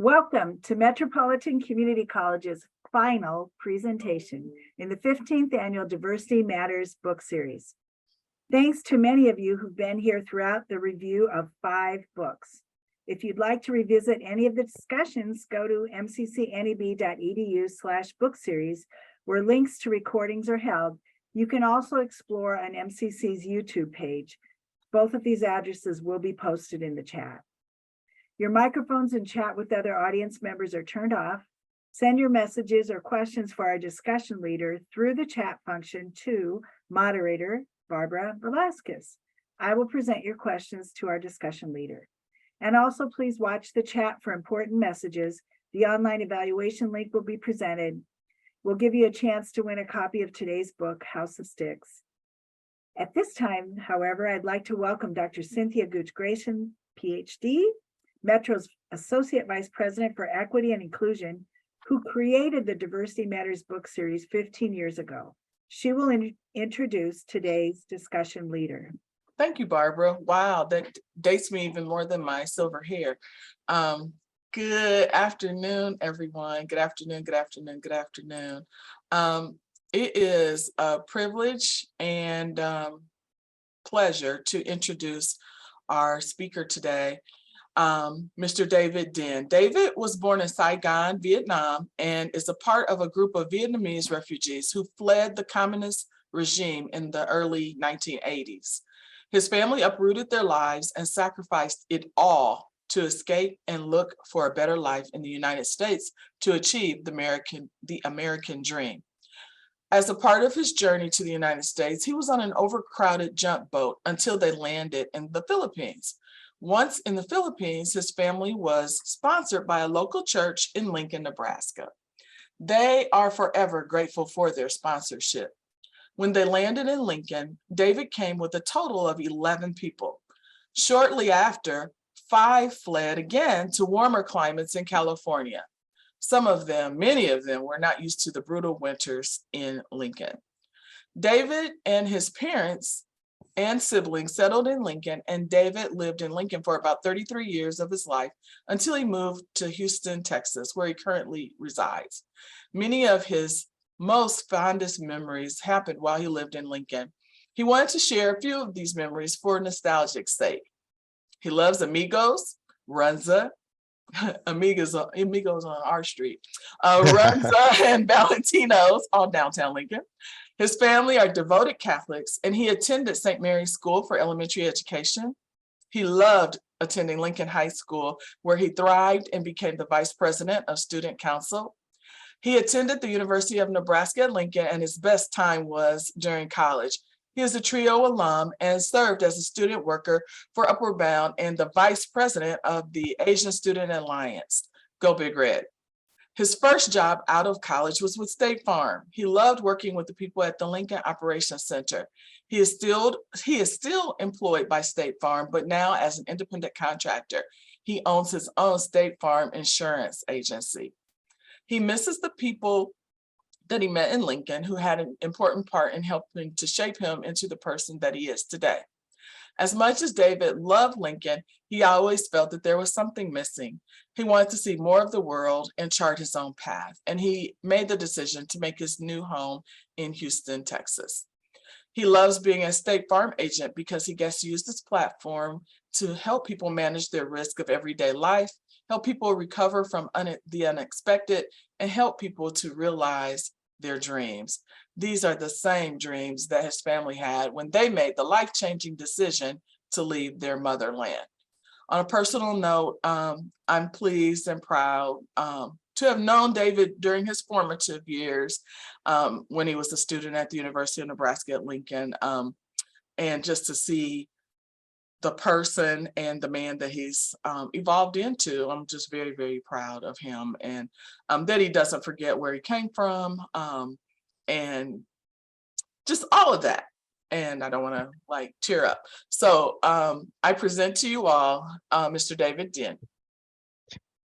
Welcome to Metropolitan Community College's final presentation in the 15th Annual Diversity Matters book series. Thanks to many of you who've been here throughout the review of 5 books. If you'd like to revisit any of the discussions, go to mccneb.edu/book series, where links to recordings are held. You can also explore on MCC's YouTube page. Both of these addresses will be posted in the chat. Your microphones and chat with other audience members are turned off. Send your messages or questions for our discussion leader through the chat function to moderator Barbara Velasquez. I will present your questions to our discussion leader. And also please watch the chat for important messages. The online evaluation link will be presented. We'll give you a chance to win a copy of today's book, House of Sticks. At this time, however, I'd like to welcome Dr. Cynthia Gooch-Grayson, PhD, Metro's Associate Vice President for Equity and Inclusion, who created the Diversity Matters book series 15 years ago. She will introduce today's discussion leader. Thank you, Barbara. Wow, that dates me even more than my silver hair. Good afternoon, everyone. Good afternoon, good afternoon, good afternoon. It is a privilege and pleasure to introduce our speaker today, Mr. David Dinh. David was born in Saigon, Vietnam, and is a part of a group of Vietnamese refugees who fled the communist regime in the early 1980s. His family uprooted their lives and sacrificed it all to escape and look for a better life in the United States to achieve the American dream. As a part of his journey to the United States, he was on an overcrowded junk boat until they landed in the Philippines. Once in the Philippines, his family was sponsored by a local church in Lincoln, Nebraska. They are forever grateful for their sponsorship. When they landed in Lincoln, David came with a total of 11 people. Shortly after, 5 fled again to warmer climates in California. Many of them were not used to the brutal winters in Lincoln. David and his parents and siblings settled in Lincoln, and David lived in Lincoln for about 33 years of his life until he moved to Houston, Texas, where he currently resides. Many of his most fondest memories happened while he lived in Lincoln. He wanted to share a few of these memories for nostalgic sake. He loves Amigos, Runza, Amigos on our street, Runza and Valentino's, all downtown Lincoln. His family are devoted Catholics, and he attended St. Mary's School for elementary education. He loved attending Lincoln High School, where he thrived and became the vice president of student council. He attended the University of Nebraska at Lincoln, and his best time was during college. He is a TRIO alum and served as a student worker for Upward Bound and the vice president of the Asian Student Alliance. Go Big Red. His first job out of college was with State Farm. He loved working with the people at the Lincoln Operations Center. He is still employed by State Farm, but now as an independent contractor. He owns his own State Farm insurance agency. He misses the people that he met in Lincoln, who had an important part in helping to shape him into the person that he is today. As much as David loved Lincoln, he always felt that there was something missing. He wanted to see more of the world and chart his own path, and he made the decision to make his new home in Houston, Texas. He loves being a State Farm agent because he gets to use this platform to help people manage their risk of everyday life, help people recover from the unexpected, and help people to realize their dreams. These are the same dreams that his family had when they made the life-changing decision to leave their motherland. On a personal note, I'm pleased and proud to have known David during his formative years when he was a student at the University of Nebraska at Lincoln, and just to see the person and the man that he's evolved into. I'm just very, very proud of him, and that he doesn't forget where he came from, and just all of that. And I don't want to tear up. So I present to you all Mr. David Dinh.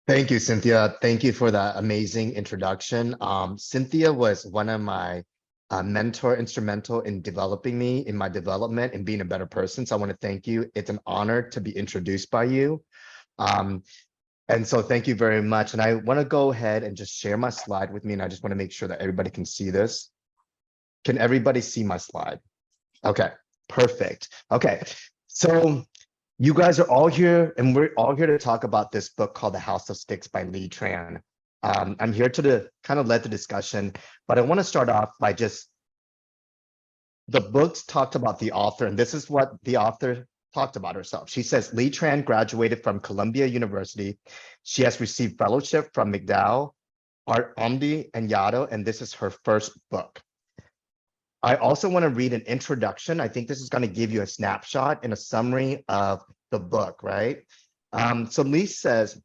Thank you, Cynthia. Thank you for that amazing introduction. Cynthia was one of my mentor, instrumental in developing me in my development and being a better person. So I want to thank you. It's an honor to be introduced by you. And so thank you very much. And I want to go ahead and just share my slide with me. And I just want to make sure that everybody can see this. Can everybody see my slide? Okay, perfect. Okay, so you guys are all here and we're all here to talk about this book called The House of Sticks by Lee Tran. I'm here to kind of lead the discussion, but I want to start off by just, the books talked about the author, and this is what the author talked about herself. She says, Lee Tran graduated from Columbia University. She has received fellowship from McDowell, Art Omdi, and Yaddo, and this is her first book. I also want to read an introduction. I think this is going to give you a snapshot and a summary of the book, right? So Lee says,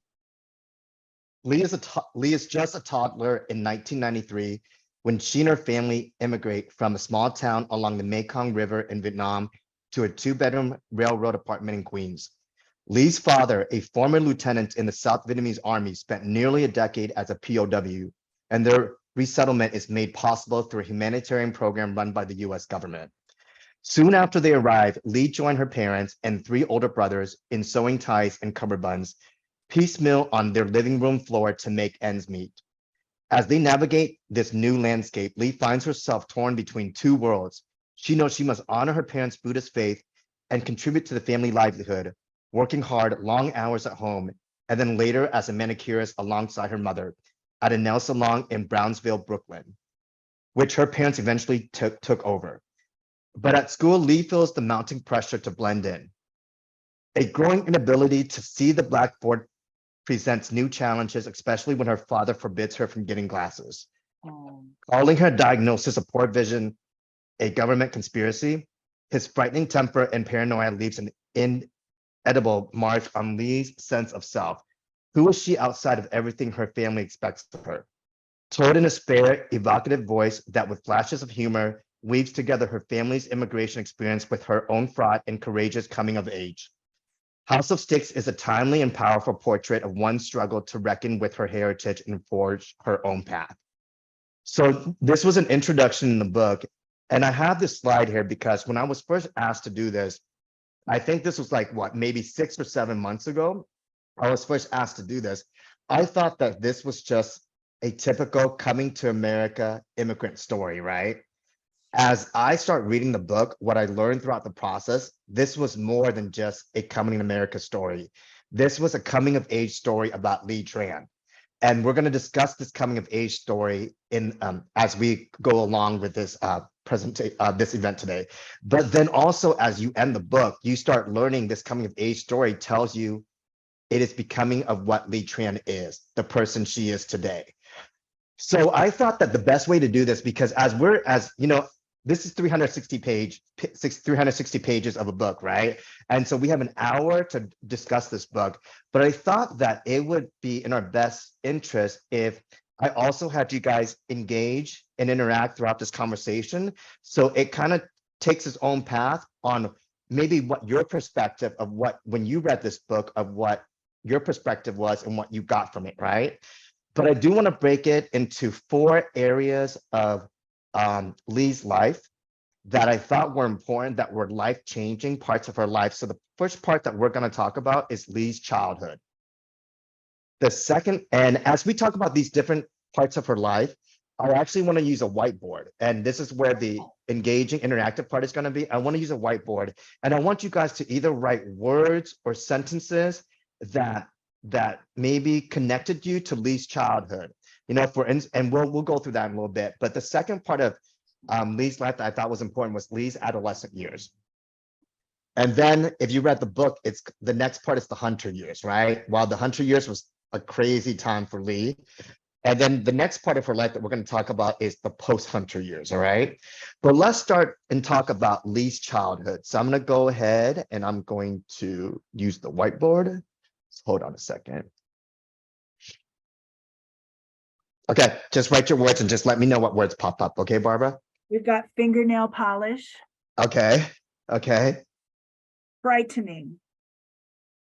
Lee is just a toddler in 1993 when she and her family immigrate from a small town along the Mekong River in Vietnam to a 2-bedroom railroad apartment in Queens. Lee's father, a former lieutenant in the South Vietnamese army, spent nearly a decade as a POW, and their resettlement is made possible through a humanitarian program run by the US government. Soon after they arrive, Lee joined her parents and 3 older brothers in sewing ties and cummerbunds, piecemeal on their living room floor to make ends meet. As they navigate this new landscape, Lee finds herself torn between 2 worlds. She knows she must honor her parents' Buddhist faith and contribute to the family livelihood, working hard, long hours at home, and then later as a manicurist alongside her mother at a nail salon in Brownsville, Brooklyn, which her parents eventually took over. But at school, Lee feels the mounting pressure to blend in. A growing inability to see the blackboard presents new challenges, especially when her father forbids her from getting glasses. Calling her diagnosis of poor vision a government conspiracy, his frightening temper and paranoia leaves an inedible mark on Lee's sense of self. Who is she outside of everything her family expects of her? Told in a spare, evocative voice that with flashes of humor weaves together her family's immigration experience with her own fraught and courageous coming of age. House of Sticks is a timely and powerful portrait of one's struggle to reckon with her heritage and forge her own path. So this was an introduction in the book. And I have this slide here because when I was first asked to do this, I think this was like, what, maybe 6 or 7 months ago, I was first asked to do this. I thought that this was just a typical coming to America immigrant story, right? As I start reading the book, what I learned throughout the process, this was more than just a coming to America story. This was a coming of age story about Lee Tran. And we're going to discuss this coming of age story in as we go along with this this event today. But then also as you end the book, you start learning this coming of age story tells you it is becoming of what Lee Tran is, the person she is today. So I thought that the best way to do this, because as you know, this is 360 pages of a book, right? And so we have an hour to discuss this book, but I thought that it would be in our best interest if I also had you guys engage and interact throughout this conversation. So it kind of takes its own path on maybe what your perspective of what, when you read this book, of what your perspective was and what you got from it, right? But I do want to break it into 4 areas of Lee's life that I thought were important, that were life-changing parts of her life. So the first part that we're going to talk about is Lee's childhood. The second, and as we talk about these different parts of her life, I actually want to use a whiteboard. And this is where the engaging interactive part is going to be. I want to use a whiteboard, and I want you guys to either write words or sentences that maybe connected you to Lee's childhood. You know, and we'll go through that in a little bit. But the second part of Lee's life that I thought was important was Lee's adolescent years. And then if you read the book, it's the next part is the hunter years, right? While the hunter years was a crazy time for Lee. And then the next part of her life that we're going to talk about is the post-hunter years, all right? But let's start and talk about Lee's childhood. So I'm going to go ahead and I'm going to use the whiteboard. So hold on a second. Okay, just write your words and just let me know what words pop up. Okay, Barbara? We've got fingernail polish, Okay, okay. frightening,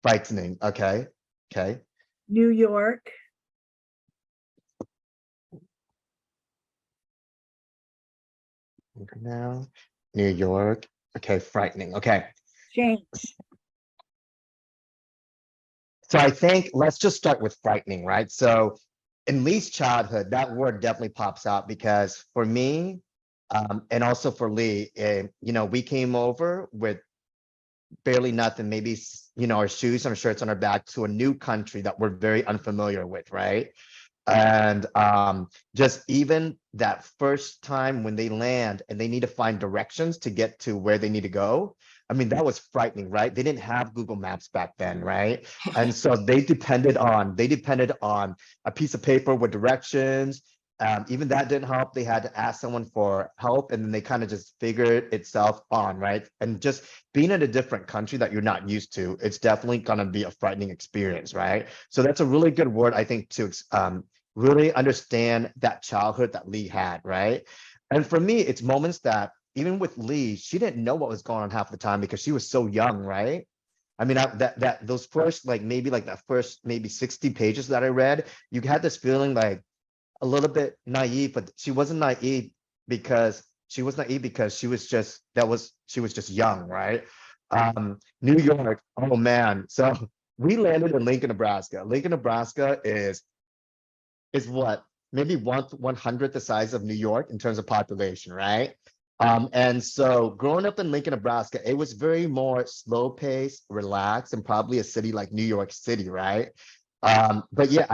Frightening, okay, okay. New York, Now, New York, okay, frightening, okay. change, So I think let's just start with frightening, right? So in Lee's childhood, that word definitely pops out because for me, and also for Lee, we came over with barely nothing, maybe our shoes and our shirts on our back to a new country that we're very unfamiliar with, right? And just even that first time when they land and they need to find directions to get to where they need to go, I mean, that was frightening, right? They didn't have Google Maps back then, right? And so they depended on a piece of paper with directions. Even that didn't help. They had to ask someone for help, and then they kind of just figured itself on, right? And just being in a different country that you're not used to, it's definitely gonna be a frightening experience, right? So that's a really good word, I think, to really understand that childhood that Lee had, right? And for me, it's moments that even with Lee, she didn't know what was going on half the time because she was so young, right? I mean, that those first that first maybe 60 pages that I read, you had this feeling like a little bit naive, but she was naive because she was just young, right? New York, oh man. So we landed in Lincoln, Nebraska. Lincoln, Nebraska is what, maybe 1/100th the size of New York in terms of population, right? And so growing up in Lincoln, Nebraska, it was very more slow paced, relaxed, and probably a city like New York City, right? But yeah,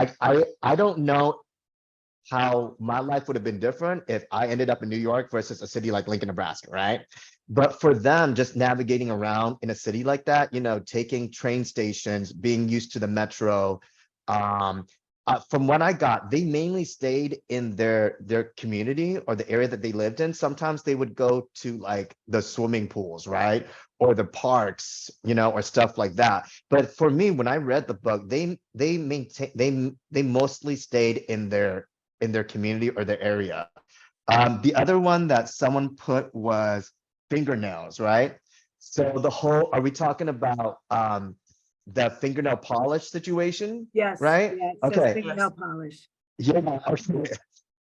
I don't know how my life would have been different if I ended up in New York versus a city like Lincoln, Nebraska, right? But for them, just navigating around in a city like that, taking train stations, being used to the metro, um, from what I got, they mainly stayed in their community or the area that they lived in. Sometimes they would go to like the swimming pools, right? Or the parks, or stuff like that. But for me, when I read the book, they mostly stayed in their community or their area. The other one that someone put was fingernails, right? So are we talking about the fingernail polish situation, Yes, right? yeah, it says Okay, fingernail polish. yeah, okay.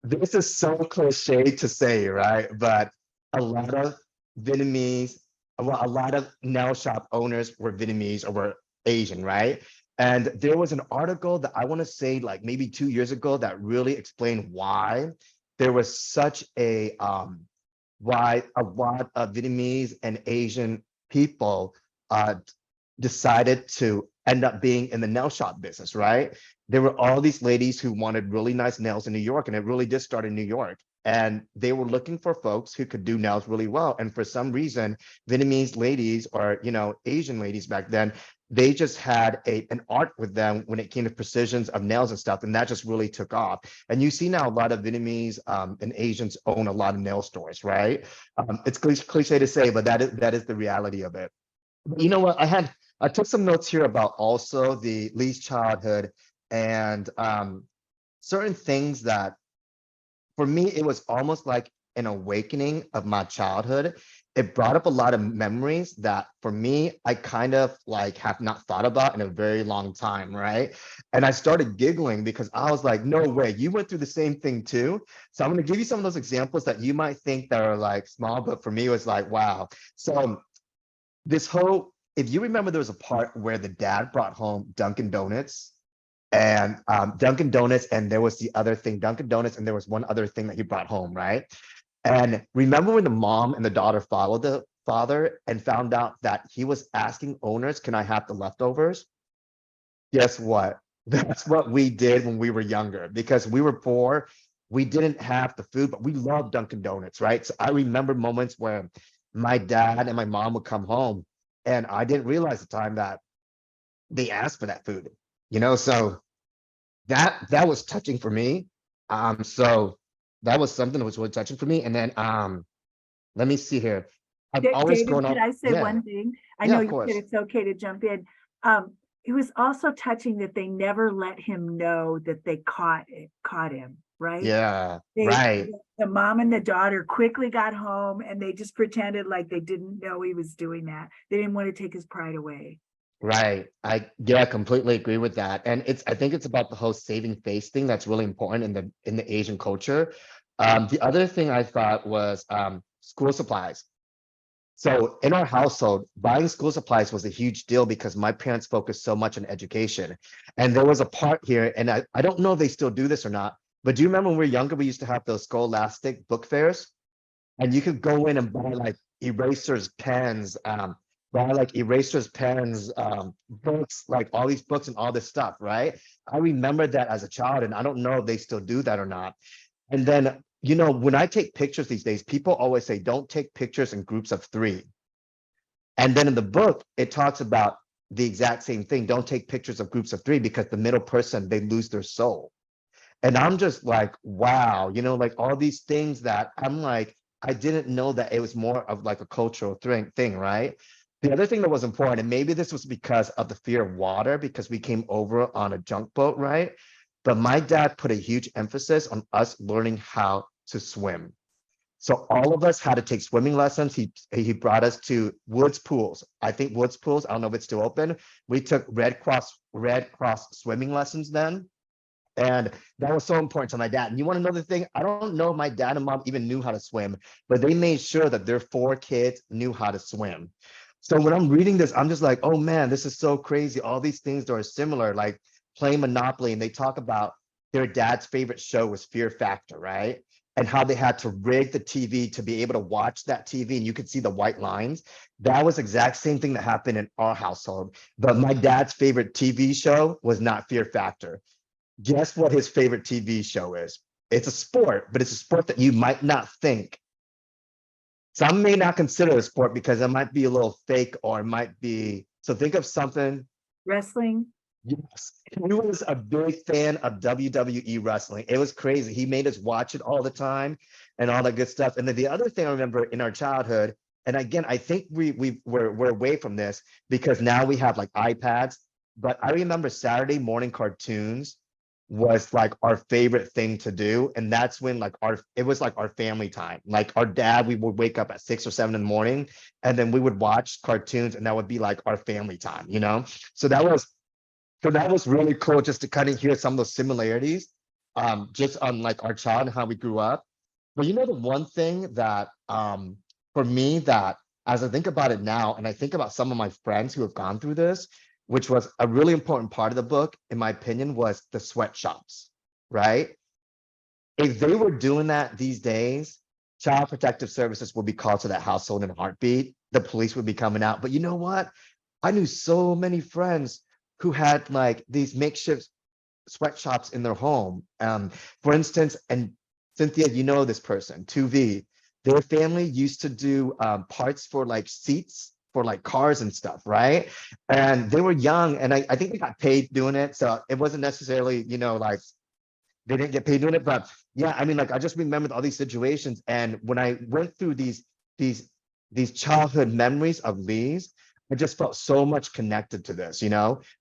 This is so cliche to say, right? But a lot of Vietnamese, well, a lot of nail shop owners were Vietnamese or were Asian, right? And there was an article that I want to say like maybe 2 years ago that really explained why there was such why a lot of Vietnamese and Asian people uh, decided to end up being in the nail shop business, right? There were all these ladies who wanted really nice nails in New York, and it really did start in New York. And they were looking for folks who could do nails really well. And for some reason, Vietnamese ladies or Asian ladies back then, they just had an art with them when it came to precisions of nails and stuff, and that just really took off. And you see now a lot of Vietnamese and Asians own a lot of nail stores, right? It's cliche to say, but that is the reality of it. But you know what? I took some notes here about also the Lee's childhood and certain things that for me it was almost like an awakening of my childhood. It brought up a lot of memories that for me I kind of like have not thought about in a very long time, right? And I started giggling because I was like, no way, you went through the same thing too. So I'm going to give you some of those examples that you might think that are like small, but for me it was like, wow. So if you remember, there was a part where the dad brought home Dunkin' Donuts and Dunkin' Donuts, and there was the other thing, Dunkin' Donuts, and there was one other thing that he brought home, right? And remember when the mom and the daughter followed the father and found out that he was asking owners, can I have the leftovers? Guess what? That's what we did when we were younger because we were poor. We didn't have the food, but we loved Dunkin' Donuts, right? So I remember moments where my dad and my mom would come home and I didn't realize at the time that they asked for that food, so that was touching for me. So that was something that was really touching for me. And then let me see here. I've always David, grown could up. I say Yeah, one thing? I yeah, know of you said course. it's okay to jump in. It was also touching that they never let him know that they caught him, right? Yeah, They, right. the mom and the daughter quickly got home and they just pretended like they didn't know he was doing that. They didn't want to take his pride away. Right. Yeah, completely agree with that. And I think it's about the whole saving face thing that's really important in the Asian culture. The other thing I thought was school supplies. So in our household, buying school supplies was a huge deal because my parents focused so much on education. And there was a part here, and I don't know if they still do this or not, but do you remember when we were younger, we used to have those scholastic book fairs? And you could go in and buy like erasers, pens, books, like all these books and all this stuff, right? I remember that as a child, and I don't know if they still do that or not. And then, when I take pictures these days, people always say, don't take pictures in groups of 3. And then in the book, it talks about the exact same thing. Don't take pictures of groups of 3 because the middle person, they lose their soul. And I'm just like, wow, like all these things that I'm like, I didn't know that it was more of like a cultural thing, right? The other thing that was important, and maybe this was because of the fear of water, because we came over on a junk boat, right? But my dad put a huge emphasis on us learning how to swim. So all of us had to take swimming lessons. He brought us to Woods Pools. I think Woods Pools, I don't know if it's still open. We took Red Cross swimming lessons then. And that was so important to my dad. And you want to know the thing? I don't know if my dad and mom even knew how to swim, but they made sure that their 4 kids knew how to swim. So when I'm reading this, I'm just like, oh man, this is so crazy. All these things that are similar, like playing Monopoly, and they talk about their dad's favorite show was Fear Factor, right? And how they had to rig the TV to be able to watch that TV and you could see the white lines. That was the exact same thing that happened in our household. But my dad's favorite TV show was not Fear Factor. Guess what his favorite TV show is? It's a sport, but it's a sport that you might not think. Some may not consider it a sport because it might be a little fake or it might be. So think of something. Wrestling. Yes, he was a big fan of WWE wrestling. It was crazy. He made us watch it all the time and all that good stuff. And then the other thing I remember in our childhood, and again, I think we're away from this because now we have like iPads, but I remember Saturday morning cartoons was like our favorite thing to do. And that's when it was like our family time. Like our dad, we would wake up at 6 or 7 in the morning and then we would watch cartoons and that would be like our family time, So that was really cool just to kind of hear some of those similarities, just on like our child and how we grew up. But the one thing that for me that as I think about it now, and I think about some of my friends who have gone through this, which was a really important part of the book, in my opinion, was the sweatshops, right? If they were doing that these days, Child Protective Services would be called to that household in a heartbeat. The police would be coming out. But you know what? I knew so many friends who had like these makeshift sweatshops in their home. For instance, and Cynthia, this person, 2V, their family used to do parts for like seats for like cars and stuff, right? And they were young, and I think they got paid doing it. So it wasn't necessarily, like they didn't get paid doing it. But yeah, I mean, like I just remembered all these situations. And when I went through these childhood memories of these, I just felt so much connected to this,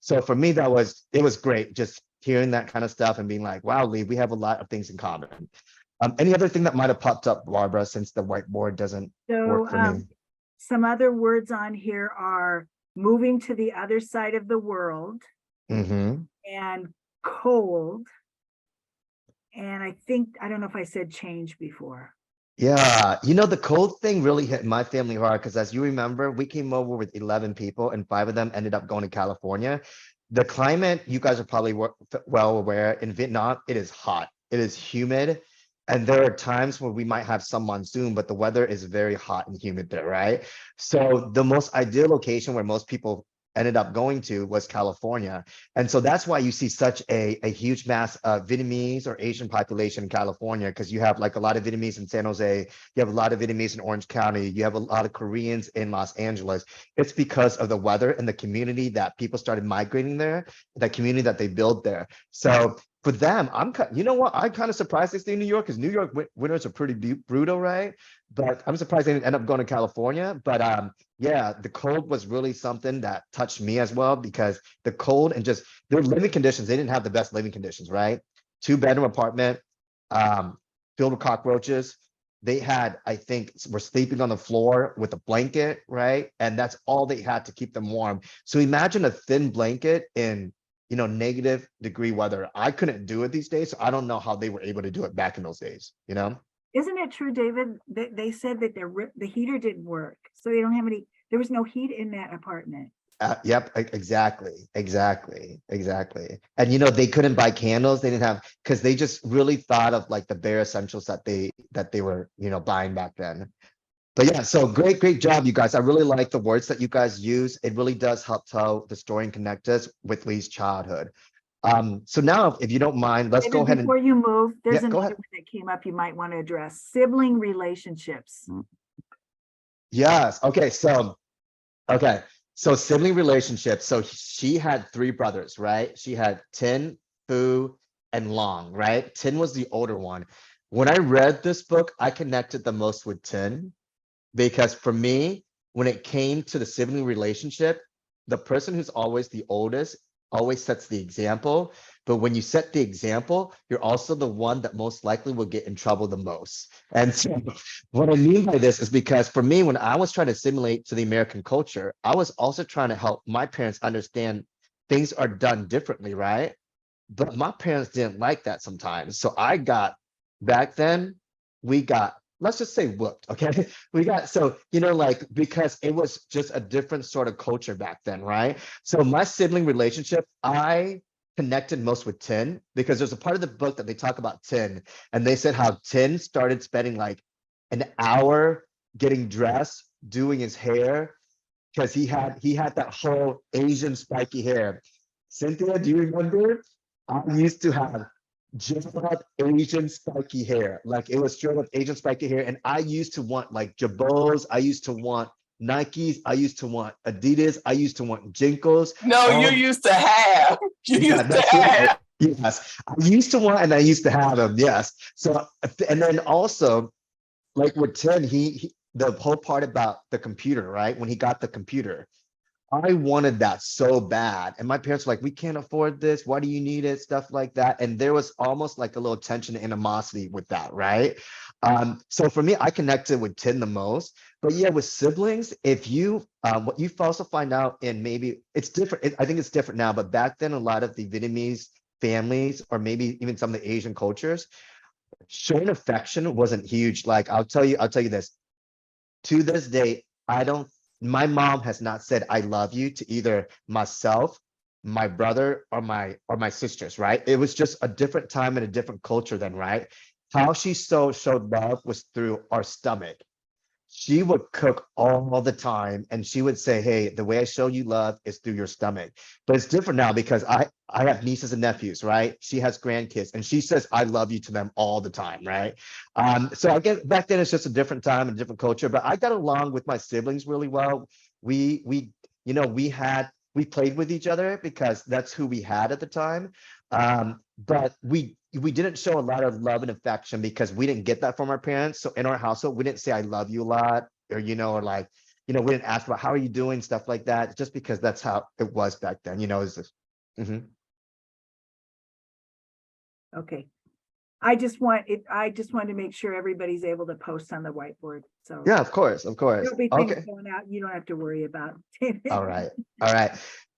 So for me, it was great just hearing that kind of stuff and being like, wow, Lee, we have a lot of things in common. Any other thing that might have popped up, Barbara, since the whiteboard doesn't work for me? Some other words on here are moving to the other side of the world Mm-hmm. and cold. And I don't know if I said change before. Yeah, the cold thing really hit my family hard because as you remember, we came over with 11 people and 5 of them ended up going to California. The climate, you guys are probably well aware, in Vietnam, it is hot, it is humid, and there are times where we might have some monsoon, but the weather is very hot and humid there, right? So the most ideal location where most people ended up going to was California. And so that's why you see such a huge mass of Vietnamese or Asian population in California, because you have like a lot of Vietnamese in San Jose, you have a lot of Vietnamese in Orange County, you have a lot of Koreans in Los Angeles. It's because of the weather and the community that people started migrating there, the community that they built there. So for them, I'm kind of surprised they stay in New York because New York winters are pretty brutal, right? But I'm surprised they didn't end up going to California. But yeah, the cold was really something that touched me as well because the cold and just their living conditions, they didn't have the best living conditions, right? 2-bedroom apartment, filled with cockroaches. They had, I think, were sleeping on the floor with a blanket, right? And that's all they had to keep them warm. So imagine a thin blanket in negative degree weather. I couldn't do it these days. So I don't know how they were able to do it back in those days, Isn't it true, David, that they said that the heater didn't work, so they don't have any, there was no heat in that apartment. Yep, exactly. And they couldn't buy candles. They didn't have, because they just really thought of like the bare essentials that they were, buying back then. But yeah, so great job, you guys. I really like the words that you guys use. It really does help tell the story and connect us with Lee's childhood. So now, if you don't mind, let's David, go ahead and before you move, there's yeah, go another ahead. one that came up you might want to address, sibling relationships. Yes. Okay. So sibling relationships. So she had three brothers, right? She had Tin, Fu, and Long, right? Tin was the older one. When I read this book, I connected the most with Tin because for me, when it came to the sibling relationship, the person who's always the oldest always sets the example. But when you set the example, you're also the one that most likely will get in trouble the most. And so what I mean by this is because for me, when I was trying to assimilate to the American culture, I was also trying to help my parents understand things are done differently, right? But my parents didn't like that sometimes. So back then, we got, let's just say whooped, okay? We got, so, like, because it was just a different sort of culture back then, right? So my sibling relationship, I connected most with Tin because there's a part of the book that they talk about Tin, and they said how Tin started spending like an hour getting dressed, doing his hair, because he had that whole Asian spiky hair. Cynthia, do you remember? I used to have just up Asian spiky hair. Like it was straight up Asian spiky hair. And I used to want like Jabos. I used to want Nikes. I used to want Adidas. I used to want Jinkos. No, you All used to have. You yeah, used to that's right. have. Yes. I used to want and I used to have them. Yes. So and then also like with Tim, he the whole part about the computer, right? When he got the computer, I wanted that so bad. And my parents were like, we can't afford this. Why do you need it? Stuff like that. And there was almost like a little tension and animosity with that, right? So for me, I connected with Tin the most. But yeah, with siblings, if you what you also find out in maybe it's different. I think it's different now, but back then a lot of the Vietnamese families, or maybe even some of the Asian cultures, showing affection wasn't huge. Like I'll tell you this. To this day, my mom has not said I love you to either myself, my brother, or my sisters, right? It was just a different time and a different culture then, right? How she showed love was through our stomach. She would cook all the time and she would say, hey, the way I show you love is through your stomach. But it's different now because I have nieces and nephews, right? She has grandkids and she says I love you to them all the time, right? So I guess back then it's just a different time and different culture, but I got along with my siblings really well. We we played with each other because that's who we had at the time. But we didn't show a lot of love and affection because we didn't get that from our parents. So in our household, we didn't say I love you a lot, or or like, we didn't ask about how are you doing, stuff like that, just because that's how it was back then, is this. Mhm. Okay. I just want to make sure everybody's able to post on the whiteboard, so. Yeah, of course, of course. There'll be things Okay. going out you don't have to worry about. All right. All right.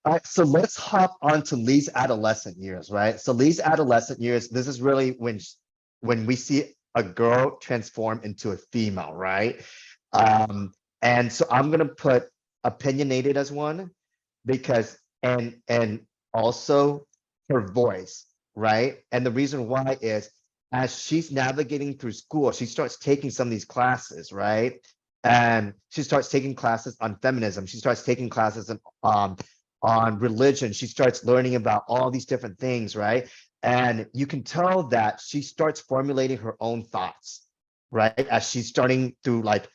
All right. So let's hop on to Lee's adolescent years, right? So Lee's adolescent years, this is really when we see a girl transform into a female, right? Um, and so I'm gonna put opinionated as one because and also her voice, right? And the reason why is as she's navigating through school, she starts taking some of these classes, right? And she starts taking classes on feminism. She starts taking classes on religion. She starts learning about all these different things, right? And you can tell that she starts formulating her own thoughts, right? As she's starting through like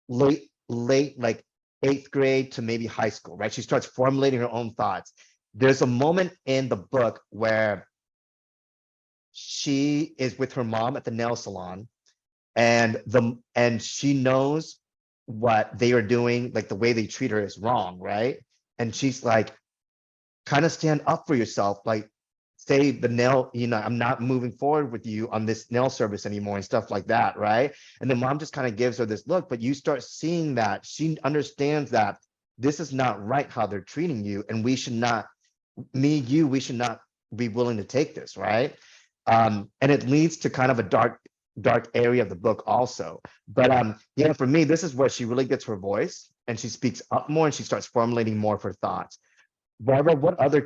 late, like 8th grade to maybe high school, right? She starts formulating her own thoughts. There's a moment in the book where she is with her mom at the nail salon and she knows what they are doing, like the way they treat her is wrong, right? And she's like, kind of stand up for yourself, like say the nail, I'm not moving forward with you on this nail service anymore and stuff like that, right? And the mom just kind of gives her this look, but you start seeing that she understands that this is not right how they're treating you, and we should not, we should not be willing to take this, right? And it leads to kind of a dark area of the book also. But yeah, for me, this is where she really gets her voice and she speaks up more and she starts formulating more of her thoughts. Barbara, what other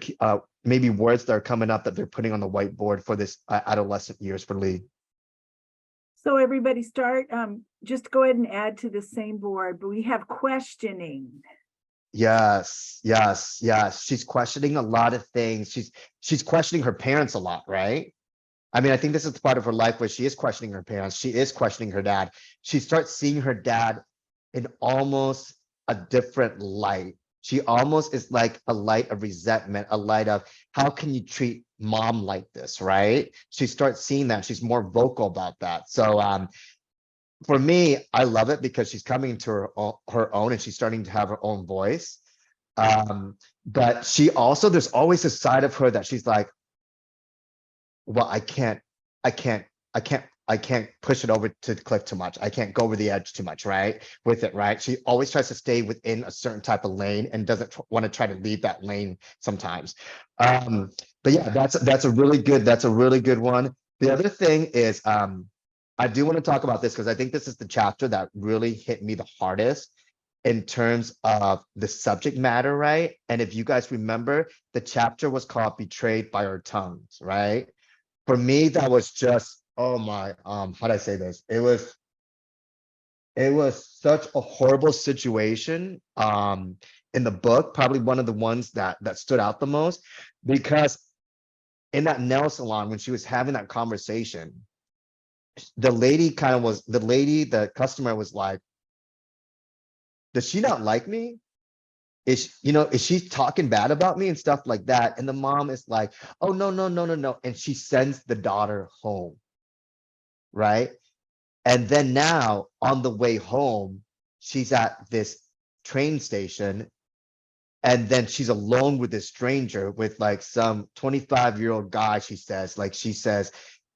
maybe words that are coming up that they're putting on the whiteboard for this adolescent years for Lee? So everybody start, just go ahead and add to the same board, but we have questioning. Yes, yes, yes. She's questioning a lot of things. She's questioning her parents a lot, right? I mean, I think this is the part of her life where she is questioning her parents. She is questioning her dad. She starts seeing her dad in almost a different light. She almost is like a light of resentment, a light of how can you treat mom like this, right? She starts seeing that. She's more vocal about that. So for me, I love it because she's coming to her own and she's starting to have her own voice. But she also, there's always a side of her that she's like, well, I can't push it over to the cliff too much. I can't go over the edge too much, right? With it, right? She always tries to stay within a certain type of lane and doesn't want to try to leave that lane sometimes. But yeah, that's a really good one. The other thing is, I do want to talk about this because I think this is the chapter that really hit me the hardest in terms of the subject matter, right? And if you guys remember, the chapter was called Betrayed by Our Tongues, right? For me, that was just, oh my, how do I say this? It was such a horrible situation in the book, probably one of the ones that stood out the most, because in that nail salon, when she was having that conversation, the customer was like, does she not like me? Is she talking bad about me and stuff like that? And the mom is like, oh, no, no, no, no, no. And she sends the daughter home, right? And then now on the way home, she's at this train station and then she's alone with this stranger with like some 25-year-old guy, she says,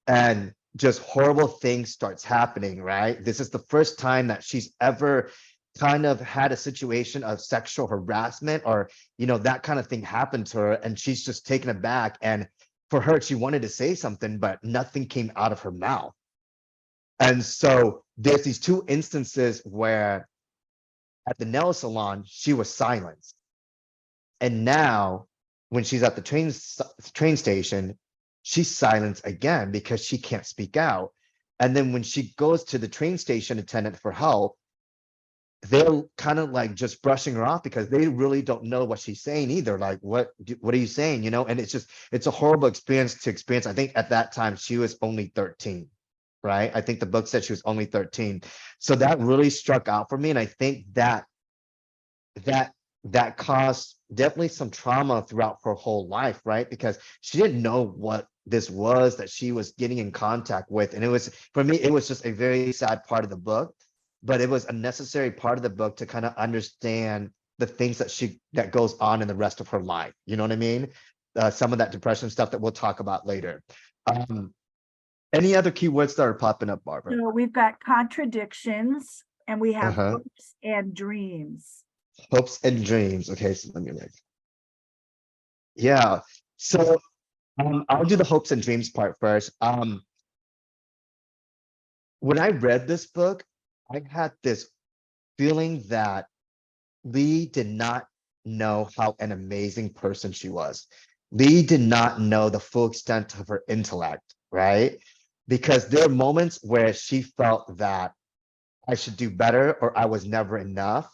and just horrible things starts happening, right? This is the first time that she's ever kind of had a situation of sexual harassment or, that kind of thing happened to her. And she's just taken aback. And for her, she wanted to say something, but nothing came out of her mouth. And so there's these two instances where at the nail salon, she was silenced. And now when she's at the train station, she's silenced again because she can't speak out. And then when she goes to the train station attendant for help, they're kind of like just brushing her off because they really don't know what she's saying either. Like, what are you saying? And it's a horrible experience to experience. I think at that time she was only 13, right? I think the book said she was only 13. So that really struck out for me. And I think that caused definitely some trauma throughout her whole life, right? Because she didn't know what this was that she was getting in contact with. And for me, it was just a very sad part of the book, but it was a necessary part of the book to kind of understand the things that goes on in the rest of her life. You know what I mean? Some of that depression stuff that we'll talk about later. Any other keywords that are popping up, Barbara? So we've got contradictions and we have Uh-huh. hopes and dreams. Hopes and dreams. Okay, so let me write. Yeah. So I'll do the hopes and dreams part first. When I read this book, I had this feeling that Lee did not know how an amazing person she was. Lee did not know the full extent of her intellect, right? Because there are moments where she felt that I should do better or I was never enough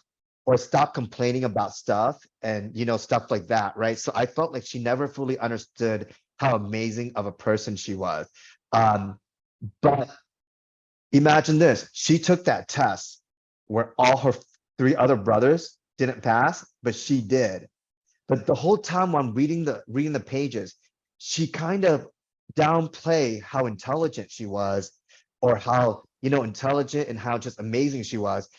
or stop complaining about stuff and stuff like that, right? So I felt like she never fully understood how amazing of a person she was. But imagine this, she took that test where all her three other brothers didn't pass, but she did. But the whole time while I'm reading the pages, she kind of downplay how intelligent she was or how intelligent and how just amazing she was.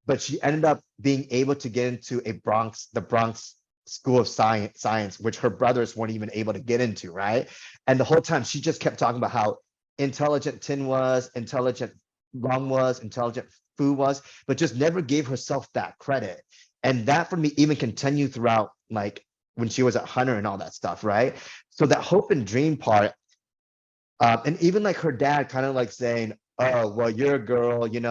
But she ended up being able to get into the Bronx School of Science, which her brothers weren't even able to get into, right? And the whole time she just kept talking about how intelligent Tin was, intelligent Long was, intelligent Fu was, but just never gave herself that credit. And that for me even continued throughout, like when she was at Hunter and all that stuff, right? So that hope and dream part, and even like her dad kind of like saying, oh, well, you're a girl, you're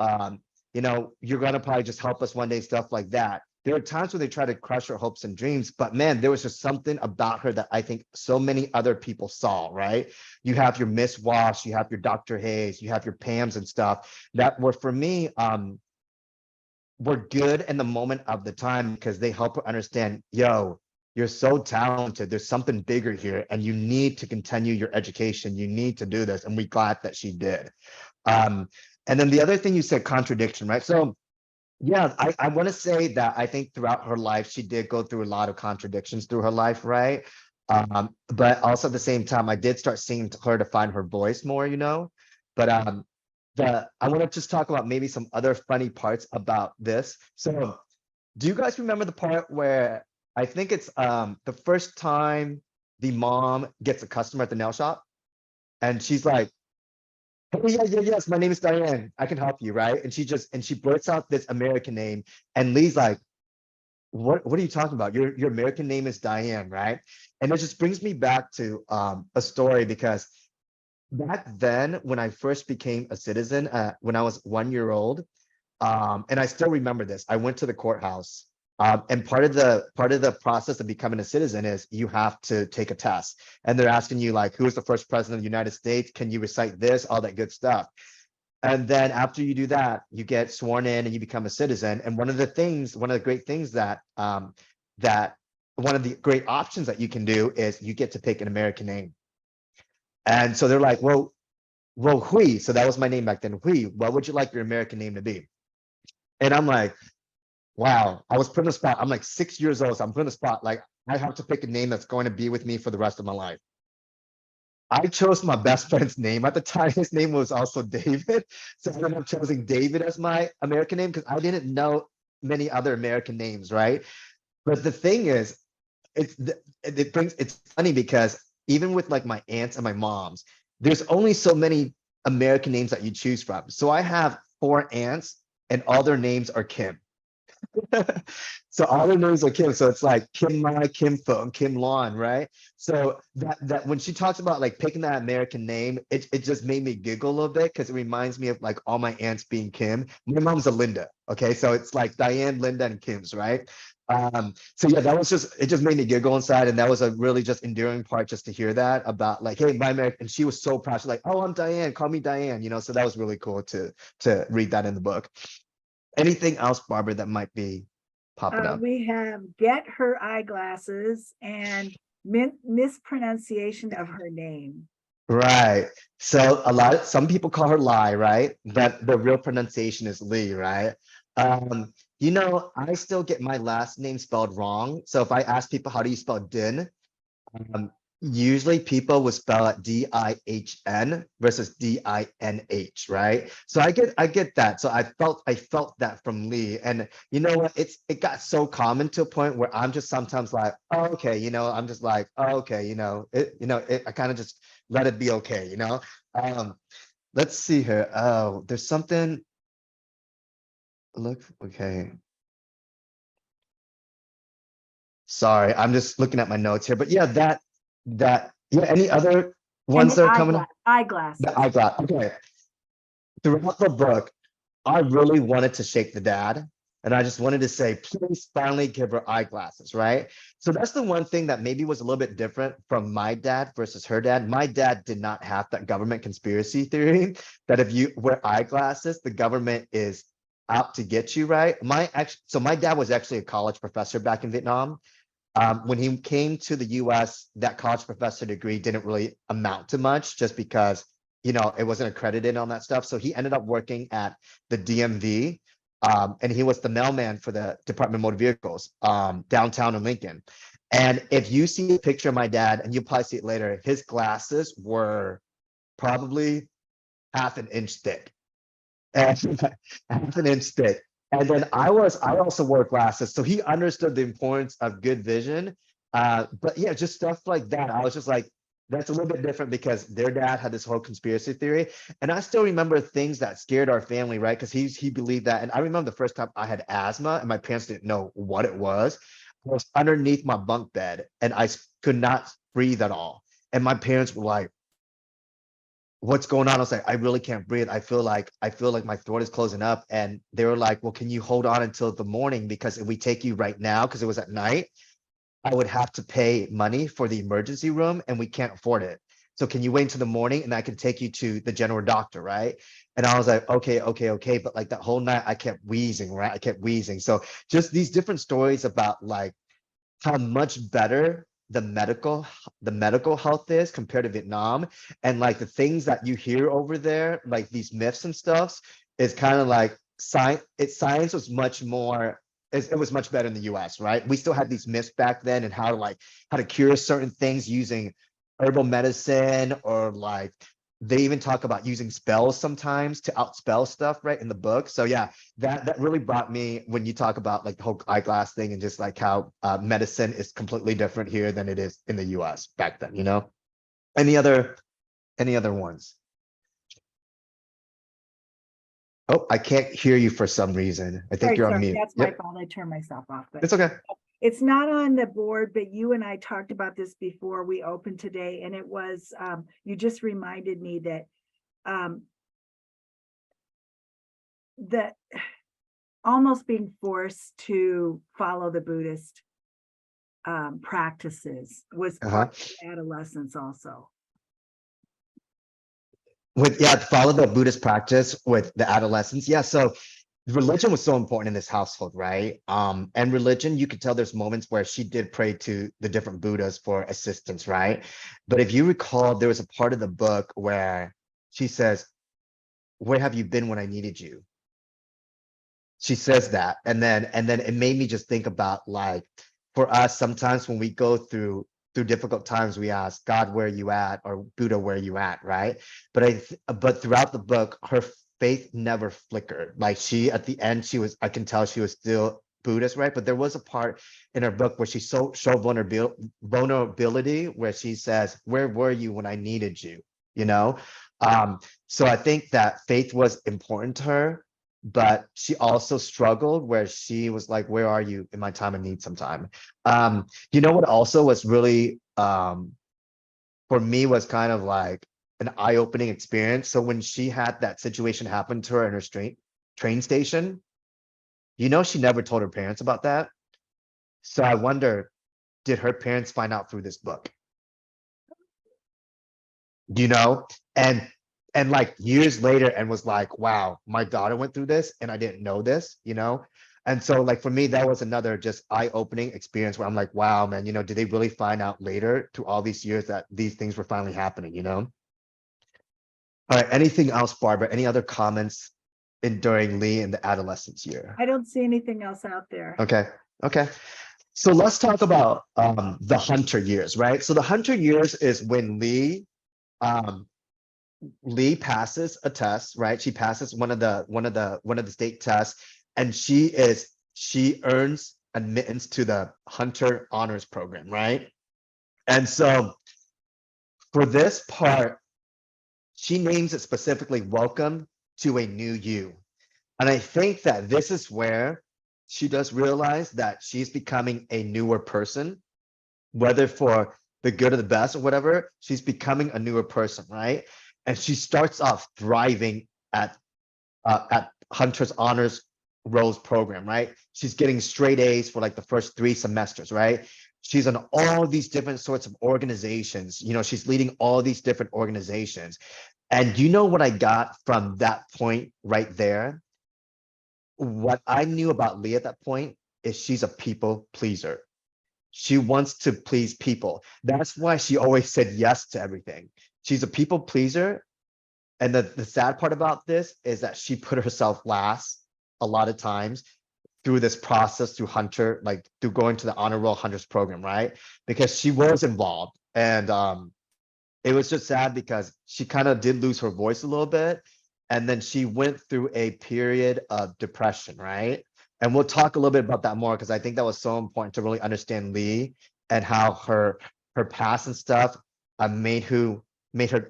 gonna probably just help us one day, stuff like that. There are times where they try to crush her hopes and dreams, but man, there was just something about her that I think so many other people saw, right? You have your Miss Wash, you have your Dr. Hayes, you have your Pams and stuff that were for me, were good in the moment of the time because they help her understand, yo, you're so talented. There's something bigger here, and you need to continue your education. You need to do this. And we're glad that she did. And then the other thing you said, contradiction, right? So yeah, I want to say that I think throughout her life, she did go through a lot of contradictions through her life, right? But also at the same time, I did start seeing her to find her voice more, But I want to just talk about maybe some other funny parts about this. So do you guys remember the part where I think it's the first time the mom gets a customer at the nail shop and she's like, "Hey, yes, my name is Diane. I can help you," right? And she blurts out this American name, and Lee's like, what are you talking about? Your American name is Diane, right? And it just brings me back to a story because back then when I first became a citizen, when I was 1 year old, and I still remember this. I went to the courthouse, and part of the process of becoming a citizen is you have to take a test, and they're asking you like, who is the first president of the United States? Can you recite this? All that good stuff. And then after you do that, you get sworn in and you become a citizen. And one of the great things that one of the great options that you can do is you get to pick an American name. And so they're like, well, Hui. So that was my name back then. Hui, what would you like your American name to be? And I'm like, wow, I was put in a spot. I'm like 6 years old, so I'm put in a spot. Like, I have to pick a name that's going to be with me for the rest of my life. I chose my best friend's name at the time. His name was also David. So I ended up choosing David as my American name because I didn't know many other American names, right? But the thing is, it's funny because even with like my aunts and my moms, there's only so many American names that you choose from. So I have 4 aunts and all their names are Kim. So all their names are Kim. So it's like Kim Mai, Kim Pho, Kim Lon, right? So that when she talks about like picking that American name, it just made me giggle a little bit because it reminds me of like all my aunts being Kim. My mom's a Linda. Okay. So it's like Diane, Linda, and Kim's, right? So yeah, it just made me giggle inside. And that was a really just endearing part just to hear that about like, hey, my American, and she was so proud. She's like, oh, I'm Diane, call me Diane, so that was really cool to read that in the book. Anything else, Barbara, that might be popping up? We have get her eyeglasses and mispronunciation of her name. Right. So some people call her Lai, right? But the real pronunciation is Lee, right? I still get my last name spelled wrong. So if I ask people how do you spell Din, usually people would spell it D-I-H-N versus D-I-N-H, right? So I get that. So I felt that from Lee. And you know what? It got so common to a point where I'm just sometimes like, oh, okay, I'm just like, oh, okay, I kind of just let it be okay, Let's see here. Oh, there's something. Look, okay. Sorry, I'm just looking at my notes here. But yeah, yeah, any other ones that are coming up? Eyeglasses. The eyeglass. Okay. Throughout the book, I really wanted to shake the dad. And I just wanted to say, please finally give her eyeglasses, right? So that's the one thing that maybe was a little bit different from my dad versus her dad. My dad did not have that government conspiracy theory that if you wear eyeglasses, the government is out to get you, right? So my dad was actually a college professor back in Vietnam. When he came to the US, that college professor degree didn't really amount to much just because, it wasn't accredited on that stuff. So he ended up working at the DMV, and he was the mailman for the Department of Motor Vehicles downtown in Lincoln. And if you see a picture of my dad, and you'll probably see it later, his glasses were probably half an inch thick. And half an inch thick. And then I also wore glasses. So he understood the importance of good vision. But yeah, just stuff like that. I was just like, that's a little bit different because their dad had this whole conspiracy theory. And I still remember things that scared our family, right? Because he believed that. And I remember the first time I had asthma and my parents didn't know what it was. I was underneath my bunk bed and I could not breathe at all. And my parents were like, what's going on? I was like, I really can't breathe. I feel like my throat is closing up. And they were like, well, can you hold on until the morning? Because if we take you right now, because it was at night, I would have to pay money for the emergency room and we can't afford it. So can you wait until the morning and I can take you to the general doctor, right? And I was like, okay, okay, okay. But like that whole night I kept wheezing, right? I kept wheezing. So just these different stories about like how much better the medical health is compared to Vietnam. And like the things that you hear over there, like these myths and stuff, is kind of like science was much more, it was much better in the US, right? We still had these myths back then and how to cure certain things using herbal medicine, or like they even talk about using spells sometimes to outspell stuff, right, in the book. So yeah, that really brought me when you talk about like the whole eyeglass thing and just like how medicine is completely different here than it is in the US back then, you know? Any other ones? Oh, I can't hear you for some reason. I think you're on mute. That's my Yep, fault. I turned myself off, but it's okay. it's not on the board, but you and I talked about this before we opened today, and it was, you just reminded me that that almost being forced to follow the Buddhist practices was part of adolescence also. Follow the Buddhist practice with the adolescents. Yeah, so religion was so important in this household, right? And religion, you could tell there's moments where she did pray to the different Buddhas for assistance, right? But if you recall, there was a part of the book where she says, where have you been when I needed you? She says that, and then it made me just think about like, for us, sometimes when we go through difficult times, we ask God, where are you at? Or Buddha, where are you at? Right? But throughout the book, her faith never flickered. Like she, at the end, I can tell she was still Buddhist, right? But there was a part in her book where she showed vulnerability, where she says, where were you when I needed you? You know? So I think that faith was important to her, but she also struggled where she was like, where are you in my time of need sometime? You know what also was really, for me, was kind of like an eye-opening experience. So when she had that situation happen to her in her train station, you know, she never told her parents about that. So I wonder, did her parents find out through this book? You know, and like years later, and was like, wow, my daughter went through this and I didn't know this, you know? And so like for me, that was another just eye-opening experience where I'm like, wow, man, you know, did they really find out later through all these years that these things were finally happening, you know? All right, anything else, Barbara? Any other comments during Lee in the adolescence year? I don't see anything else out there. Okay, okay. So let's talk about the hunter years, right? So the hunter years is when um, Lee passes a test, right? She passes one of the state tests, and she earns admittance to the Hunter Honors Program, right? And so for this part, she names it specifically "Welcome to a New You." And I think that this is where she does realize that she's becoming a newer person, whether for the good or the best or whatever, she's becoming a newer person, right? And she starts off thriving at Hunter's Honors Rose program, right? She's getting straight A's for like the first 3 semesters, right? She's on all these different sorts of organizations. You know, she's leading all these different organizations. And you know what I got from that point right there? What I knew about Lee at that point is she's a people pleaser. She wants to please people. That's why she always said yes to everything. She's a people pleaser. And the sad part about this is that she put herself last a lot of times through this process, through Hunter, like through going to the Honor Roll Hunters program, right? Because she was involved. And it was just sad because she kind of did lose her voice a little bit. And then she went through a period of depression, right? And we'll talk a little bit about that more because I think that was so important to really understand Lee and how her past and stuff made her,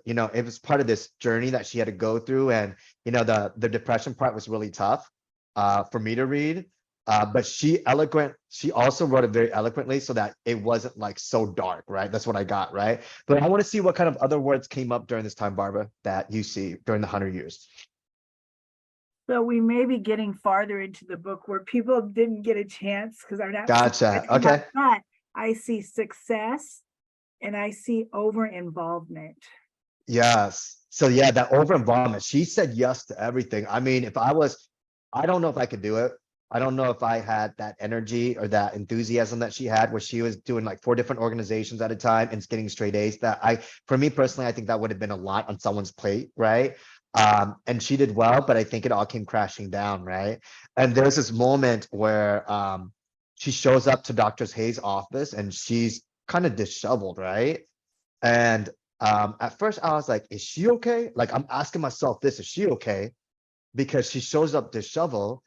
you know, it was part of this journey that she had to go through. And, you know, the depression part was really tough for me to read. But she also wrote it very eloquently so that it wasn't like so dark, right? That's what I got, right? But I want to see what kind of other words came up during this time, Barbara, that you see during the 100 years. So we may be getting farther into the book where people didn't get a chance because I'm not. Gotcha. Okay. But I see success and I see over involvement. Yes. So yeah, that over involvement. She said yes to everything. I mean, I don't know if I could do it. I don't know if I had that energy or that enthusiasm that she had, where she was doing like 4 different organizations at a time and getting straight A's. For me personally, I think that would have been a lot on someone's plate, right? And she did well, but I think it all came crashing down, right? And there's this moment where she shows up to Dr. Hayes' office and she's kind of disheveled, right? And at first I was like, is she okay? Like, I'm asking myself this, is she okay? Because she shows up disheveled.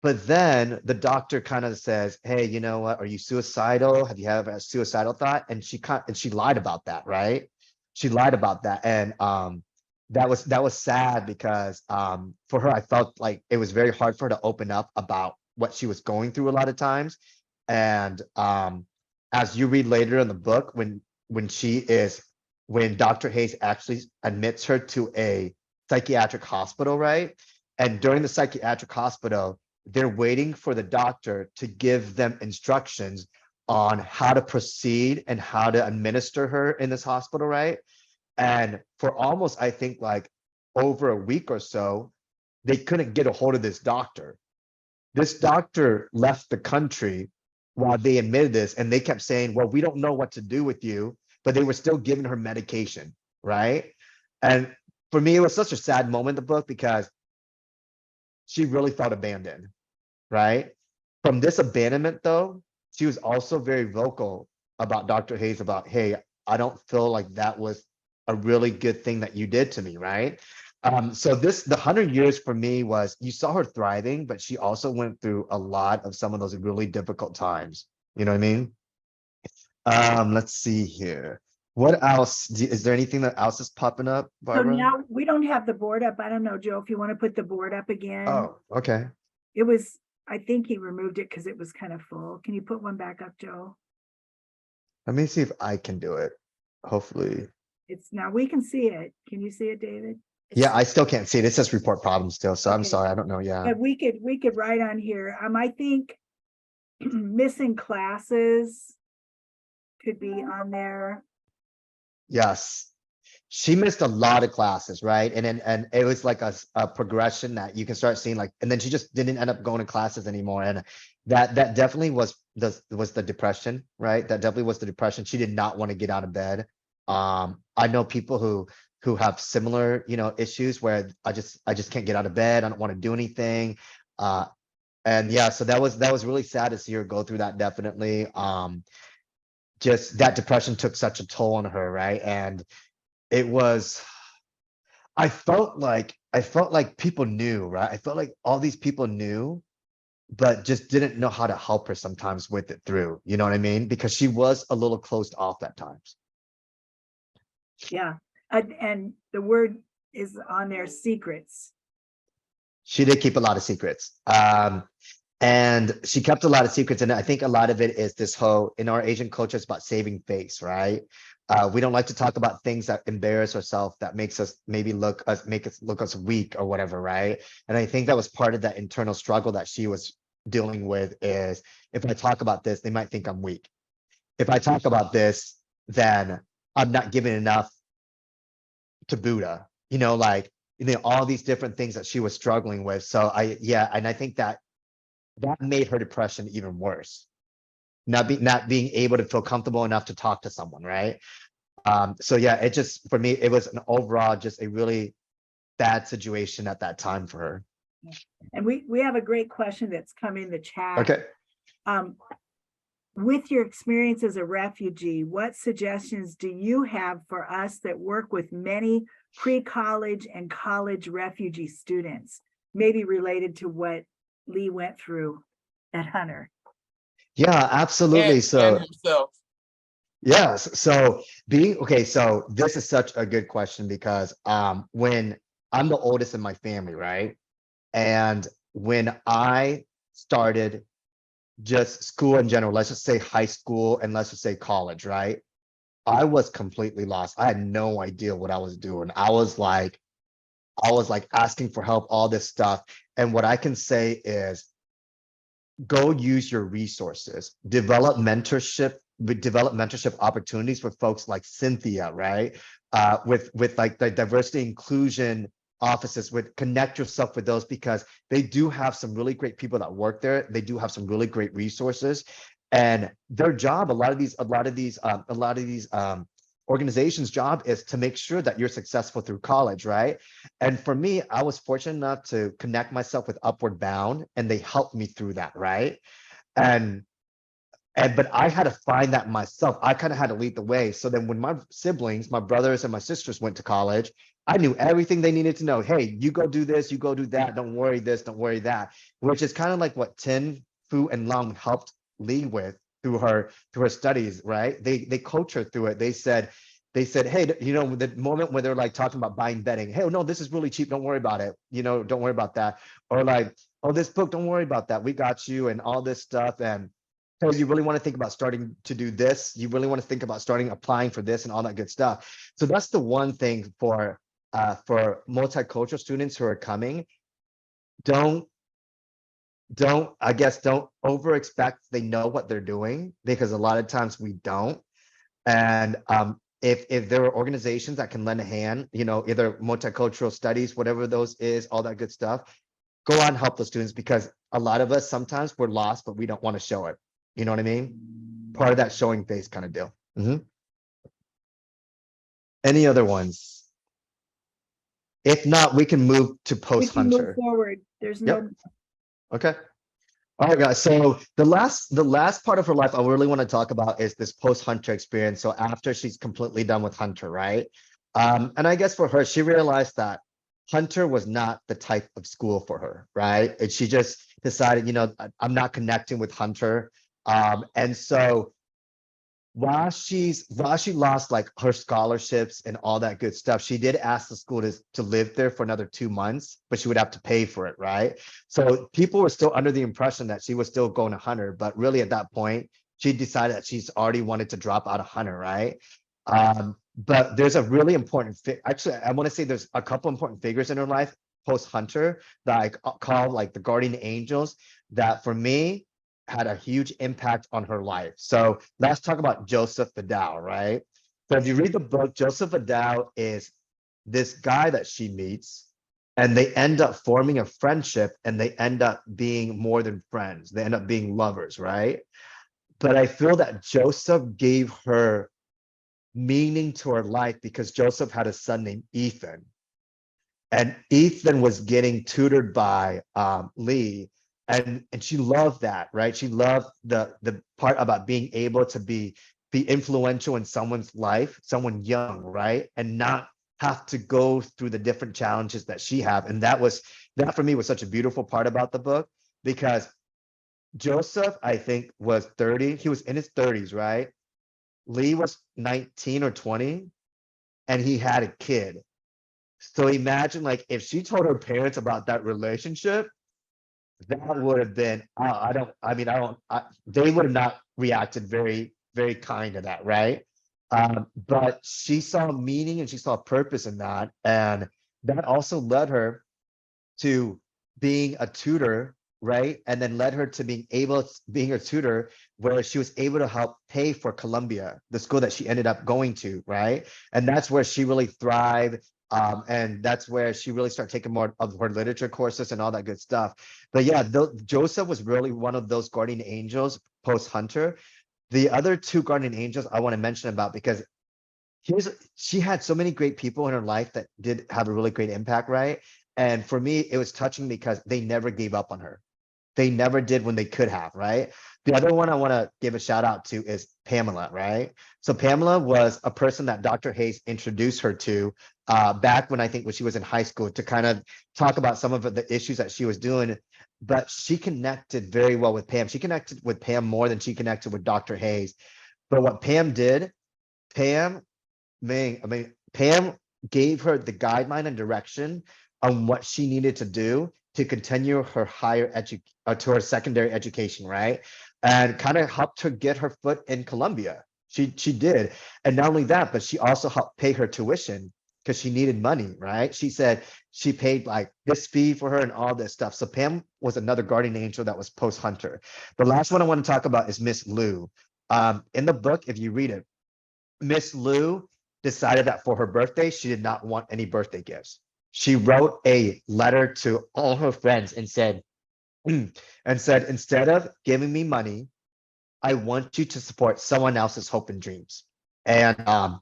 But then the doctor kind of says, hey, you know what? Are you suicidal? Have you ever a suicidal thought? And she lied about that, right? She lied about that. And that was sad because for her, I felt like it was very hard for her to open up about what she was going through a lot of times. And as you read later in the book, when Dr. Hayes actually admits her to a psychiatric hospital, right? And during the psychiatric hospital, they're waiting for the doctor to give them instructions on how to proceed and how to administer her in this hospital, right? And for almost, I think, like over a week or so, they couldn't get a hold of this doctor. This doctor left the country while they admitted this, and they kept saying, well, we don't know what to do with you, but they were still giving her medication, right? And for me, it was such a sad moment in the book because she really felt abandoned, right? From this abandonment, though, she was also very vocal about Dr. Hayes about, hey, I don't feel like that was a really good thing that you did to me, right? So the 100 years for me was, you saw her thriving, but she also went through a lot of some of those really difficult times. You know what I mean? Let's see here. What else? Is there anything that else is popping up, So Barbara? now we don't have the board up. I don't know, Joe, if you want to put the board up again. Oh, okay. It was, I think he removed it because it was kind of full. Can you put one back up, Joe? Let me see if I can do it. Hopefully. It's now, we can see it. Can you see it, David? Yeah, I still can't see it. It says report problem still, so I'm Okay. sorry. I don't know. Yeah. But we could write on here, I think missing classes could be on there. Yes. She missed a lot of classes, right? And it was like a progression that you can start seeing, like, and then she just didn't end up going to classes anymore. And that definitely was the depression, right? That definitely was the depression. She did not want to get out of bed. I know people who have similar, issues where I just can't get out of bed. I don't want to do anything. And yeah, so that was really sad to see her go through that, definitely. Just that depression took such a toll on her, right? And it was, I felt like people knew, right? I felt like all these people knew, but just didn't know how to help her sometimes with it through, you know what I mean? Because she was a little closed off at times. Yeah. And the word is on there, secrets. She did keep a lot of secrets. And she kept a lot of secrets. And I think a lot of it is this whole, in our Asian culture, it's about saving face, right? We don't like to talk about things that embarrass ourselves, that makes us maybe make us look weak or whatever, right? And I think that was part of that internal struggle that she was dealing with, is if I talk about this, they might think I'm weak. If I talk about this, then I'm not giving enough to Buddha, all these different things that she was struggling with. So and I think that made her depression even worse. Not being able to feel comfortable enough to talk to someone, right? So yeah, it just, for me, it was an overall just a really bad situation at that time for her. And we have a great question that's come in the chat. Okay. With your experience as a refugee, what suggestions do you have for us that work with many pre-college and college refugee students, maybe related to what Lee went through at Hunter? Yeah, absolutely. And himself. Yes. So so this is such a good question because when I'm the oldest in my family, right? And when I started just school in general, let's just say high school and let's just say college, right? I was completely lost. I had no idea what I was doing. I was like asking for help, all this stuff. And what I can say is go use your resources, develop mentorship opportunities for folks like Cynthia, right? With like the diversity inclusion offices, with connect yourself with those, because they do have some really great people that work there. They do have some really great resources, and their job, a lot of these organizations' job is to make sure that you're successful through college, right? And for me, I was fortunate enough to connect myself with Upward Bound, and they helped me through that, right? And but I had to find that myself. I kind of had to lead the way. So then when my siblings, my brothers and my sisters went to college, I knew everything they needed to know. Hey, you go do this, you go do that. Don't worry this, don't worry that, which is kind of like what Tin, Fu, and Long helped Lee with through her studies, right? They coach her through it. They said, hey, you know, the moment where they're like talking about buying bedding, hey, no, this is really cheap. Don't worry about it. You know, don't worry about that. Or like, oh, this book, don't worry about that. We got you, and all this stuff. And hey, you really want to think about starting to do this. You really want to think about starting applying for this and all that good stuff. So that's the one thing for multicultural students who are coming. Don't I guess don't over expect they know what they're doing, because a lot of times we don't. And if there are organizations that can lend a hand, you know, either multicultural studies, whatever those is, all that good stuff, go on and help those students, because a lot of us sometimes we're lost, but we don't want to show it. You know what I mean? Part of that showing face kind of deal. Any other ones? If not, we can move to We post can move Hunter. forward. There's Yep. no, Okay. All right, guys. So the last part of her life I really want to talk about is this post Hunter experience. So after she's completely done with Hunter, right? And I guess for her, she realized that Hunter was not the type of school for her, right? And she just decided, you know, I'm not connecting with Hunter. And so while she lost like her scholarships and all that good stuff, she did ask the school to live there for another 2 months, but she would have to pay for it, right? So people were still under the impression that she was still going to Hunter, but really at that point, she decided that she's already wanted to drop out of Hunter, right? But there's a really important actually, I want to say there's a couple important figures in her life post Hunter that I call like the guardian angels, that for me had a huge impact on her life. So let's talk about Joseph Vidal, right? So if you read the book, Joseph Vidal is this guy that she meets, and they end up forming a friendship, and they end up being more than friends. They end up being lovers, right? But I feel that Joseph gave her meaning to her life, because Joseph had a son named Ethan. And Ethan was getting tutored by Lee, and she loved that, right? She loved the part about being able to be influential in someone's life, someone young, right? And not have to go through the different challenges that she have. And that for me was such a beautiful part about the book, because Joseph, I think, was 30. He was in his 30s, right? Lee was 19 or 20, and he had a kid. So imagine, like, if she told her parents about that relationship, that would have been, they would have not reacted very, very kind to that, right? But she saw meaning and she saw purpose in that. And that also led her to being a tutor, right? And then led her to being a tutor, where she was able to help pay for Columbia, the school that she ended up going to, right? And that's where she really thrived. And that's where she really started taking more of her literature courses and all that good stuff. But yeah, Joseph was really one of those guardian angels post Hunter. The other two guardian angels I want to mention about, because she had so many great people in her life that did have a really great impact, right? And for me, it was touching because they never gave up on her. They never did when they could have, right? The other one I want to give a shout out to is Pamela, right? So Pamela was a person that Dr. Hayes introduced her to back when she was in high school, to kind of talk about some of the issues that she was doing. But she connected very well with Pam. She connected with Pam more than she connected with Dr. Hayes. But what Pam did, Pam Pam gave her the guideline and direction on what she needed to do to continue her to her secondary education, right? And kind of helped her get her foot in Colombia. She did. And not only that, but she also helped pay her tuition because she needed money, right? She said she paid like this fee for her and all this stuff. So Pam was another guardian angel that was post-hunter. The last one I want to talk about is Miss Lou. In the book, if you read it, Miss Lou decided that for her birthday, she did not want any birthday gifts. She wrote a letter to all her friends and said, instead of giving me money, I want you to support someone else's hope and dreams. And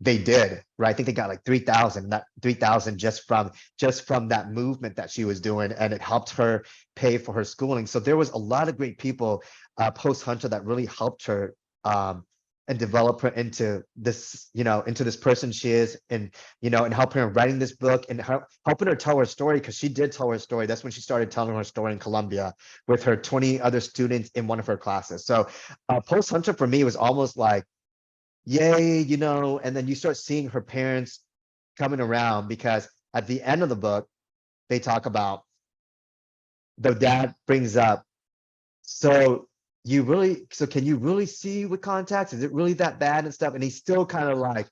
they did, right? I think they got like 3,000, not 3,000 just from that movement that she was doing, and it helped her pay for her schooling. So there was a lot of great people post Hunter that really helped her and develop her into this, into this person she is, and and helping her writing this book and helping her tell her story, because she did tell her story. That's when she started telling her story in Colombia with her 20 other students in one of her classes. So post Hunter for me was almost like, yay, and then you start seeing her parents coming around, because at the end of the book, they talk about, the dad brings up, so can you really see with contacts? Is it really that bad and stuff? And he's still kind of like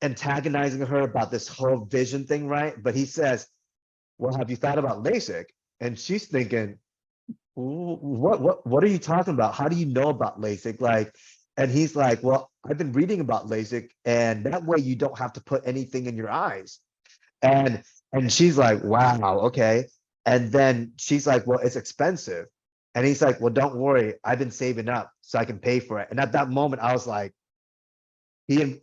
antagonizing her about this whole vision thing, right? But he says, well, have you thought about LASIK? And she's thinking, what are you talking about? How do you know about LASIK? Like, and he's like, well, I've been reading about LASIK, and that way you don't have to put anything in your eyes. And she's like, wow, okay. And then she's like, well, it's expensive. And he's like, well, don't worry, I've been saving up so I can pay for it. And at that moment, I was like, he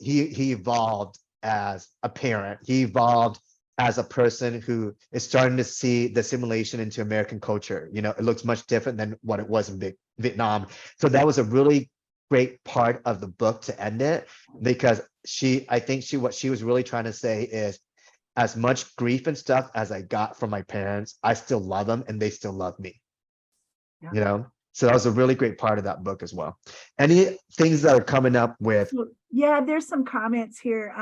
evolved as a parent. He evolved as a person who is starting to see the assimilation into American culture. It looks much different than what it was in Vietnam. So that was a really great part of the book to end it, because I think what she was really trying to say is, as much grief and stuff as I got from my parents, I still love them and they still love me. Yeah. So that was a really great part of that book as well. Any things that are coming up with? Yeah, there's some comments here.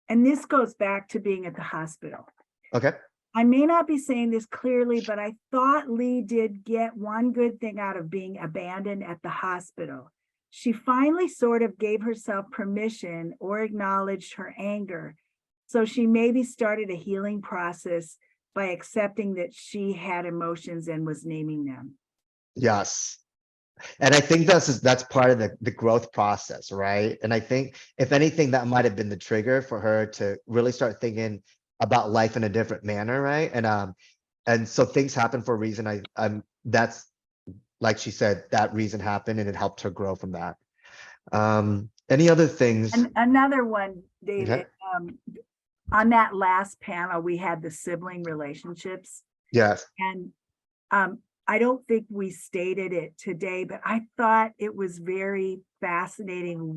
And this goes back to being at the hospital. Okay. I may not be saying this clearly, but I thought Lee did get one good thing out of being abandoned at the hospital. She finally sort of gave herself permission or acknowledged her anger. So she maybe started a healing process by accepting that she had emotions and was naming them. Yes. And I think that's part of the growth process, right? And I think, if anything, that might have been the trigger for her to really start thinking about life in a different manner, right? And so things happen for a reason. That's, like she said, that reason happened, and it helped her grow from that. Any other things? And another one, David, Okay. On that last panel, we had the sibling relationships. Yes. And I don't think we stated it today, but I thought it was very fascinating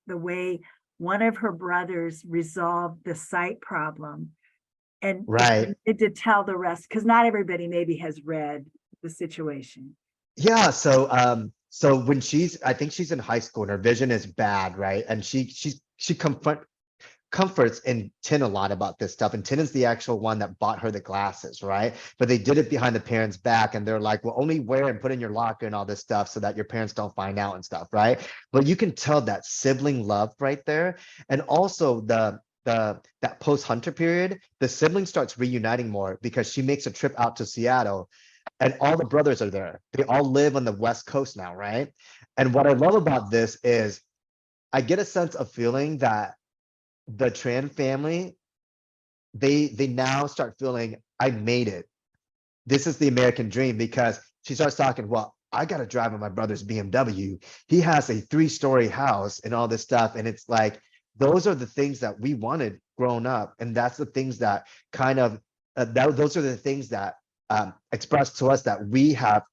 the way one of her brothers resolved the sight problem. And Right. to tell the rest, because not everybody maybe has read the situation. Yeah. So when I think she's in high school and her vision is bad, right? And she comforts in Tin a lot about this stuff, and Tin is the actual one that bought her the glasses, right? But they did it behind the parents' back, and they're like, well, only wear and put in your locker and all this stuff so that your parents don't find out and stuff, right? But you can tell that sibling love right there. And also that post-Hunter period, the sibling starts reuniting more, because she makes a trip out to Seattle and all the brothers are there. They all live on the West Coast now, right? And what I love about this is I get a sense of feeling that the Tran family, they now start feeling, I made it. This is the American dream, because she starts talking, well, I got to drive in my brother's BMW. He has a 3-story house and all this stuff. And it's like, those are the things that we wanted growing up. And that's the things that kind of, those are the things that express to us that we have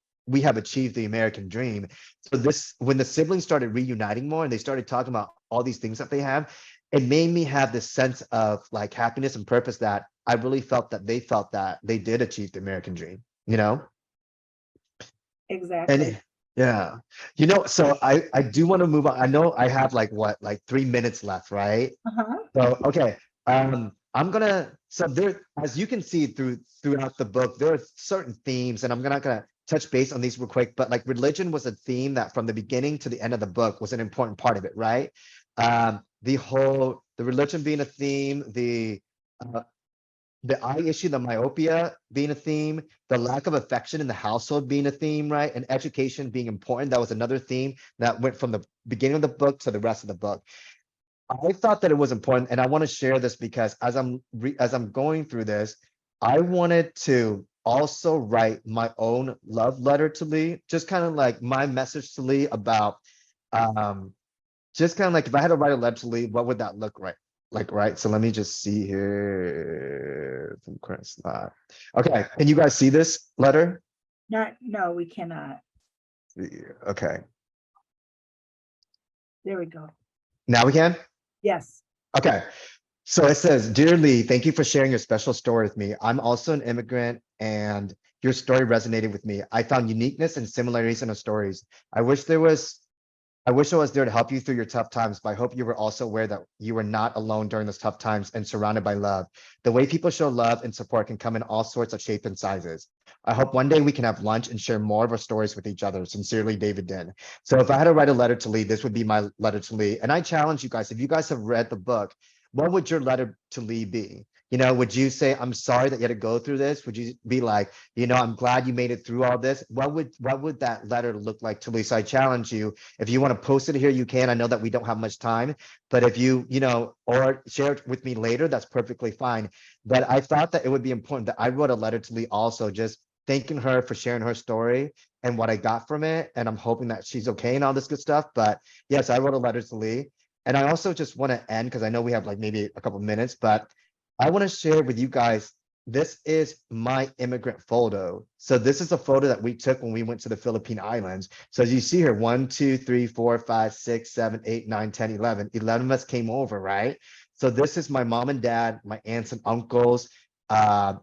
achieved the American dream. So when the siblings started reuniting more and they started talking about all these things that they have, it made me have this sense of like happiness and purpose, that I really felt that they did achieve the American dream, Exactly. And yeah, so I do want to move on. I know I have like 3 minutes left, right? Uh-huh. So, okay. I'm gonna So there, as you can see throughout the book, there are certain themes, and I'm not gonna touch base on these real quick, but like religion was a theme that from the beginning to the end of the book was an important part of it, right? The religion being a theme, uh, the eye issue, the myopia being a theme, the lack of affection in the household being a theme, right? And education being important. That was another theme that went from the beginning of the book to the rest of the book. I thought that it was important, and I want to share this because as I'm going through this, I wanted to also write my own love letter to Lee, just kind of like my message to Lee about um just kind of like if I had to write a letter to Lee, what would that look like, right? So let me just see here from current slide. Okay, can you guys see this letter? No, we cannot. Okay, There we go. now we can. Yes. Okay, so it says, Dear Lee, thank you for sharing your special story with me. I'm also an immigrant and your story resonated with me. I found uniqueness and similarities in our stories. I wish I was there to help you through your tough times, but I hope you were also aware that you were not alone during those tough times and surrounded by love. The way people show love and support can come in all sorts of shapes and sizes. I hope one day we can have lunch and share more of our stories with each other. Sincerely, David Din. So if I had to write a letter to Lee, this would be my letter to Lee. And I challenge you guys, if you guys have read the book, what would your letter to Lee be? You know, would you say, I'm sorry that you had to go through this? Would you be like, you know, I'm glad you made it through all this? What would that letter look like to Lee? So I challenge you, if you want to post it here, you can. I know that we don't have much time, but if you know, or share it with me later, that's perfectly fine. But I thought that it would be important that I wrote a letter to Lee also, just thanking her for sharing her story and what I got from it. And I'm hoping that she's okay and all this good stuff. But yes, I wrote a letter to Lee. And I also just want to end because I know we have like maybe a couple minutes, but I want to share with you guys, this is my immigrant photo. So this is a photo that we took when we went to the Philippine Islands. So as you see here, 1, 2, 3, 4, 5, 6, 7, 8, 9, 10, 11. 11 of us came over, right? So this is my mom and dad, my aunts and uncles,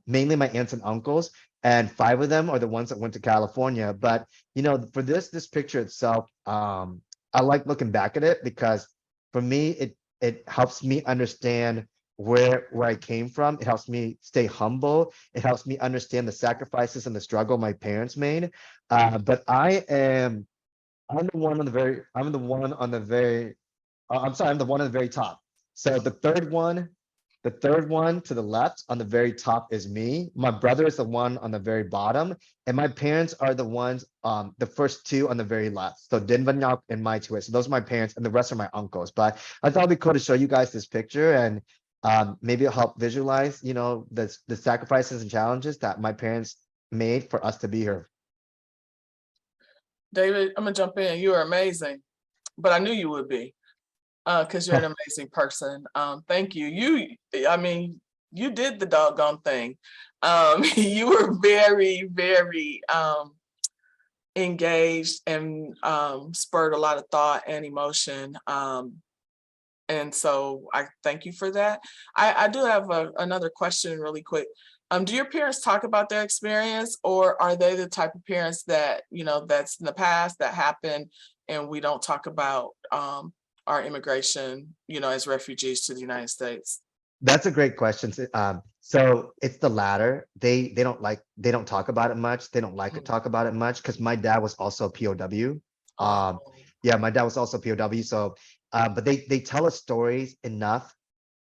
mainly my aunts and uncles, and 5 of them are the ones that went to California. But you know, for this picture itself, I like looking back at it because for me, it helps me understand where I came from. It helps me stay humble. It helps me understand the sacrifices and the struggle my parents made. But I'm the one on the very, I'm the one on the very, I'm sorry, I'm the one on the very top. So the third one to the left on the very top is me. My brother is the one on the very bottom, and my parents are the ones, the first 2 on the very left. So Din Van Yap and my twist. So those are my parents, and the rest are my uncles. But I thought it'd be cool to show you guys this picture, and maybe it'll help visualize, you know, the sacrifices and challenges that my parents made for us to be here. David, I'm gonna jump in. You are amazing, but I knew you would be, because you're an amazing person. Thank you. I mean, you did the doggone thing. You were very, very engaged and spurred a lot of thought and emotion. And so I thank you for that. I do have another question really quick. Do your parents talk about their experience, or are they the type of parents that, you know, that's in the past that happened and we don't talk about our immigration, you know, as refugees to the United States? That's a great question. So it's the latter. They don't talk about it much. They don't like to talk about it much because my dad was also a POW. Oh, Yeah, my dad was also a POW. So, but they tell us stories enough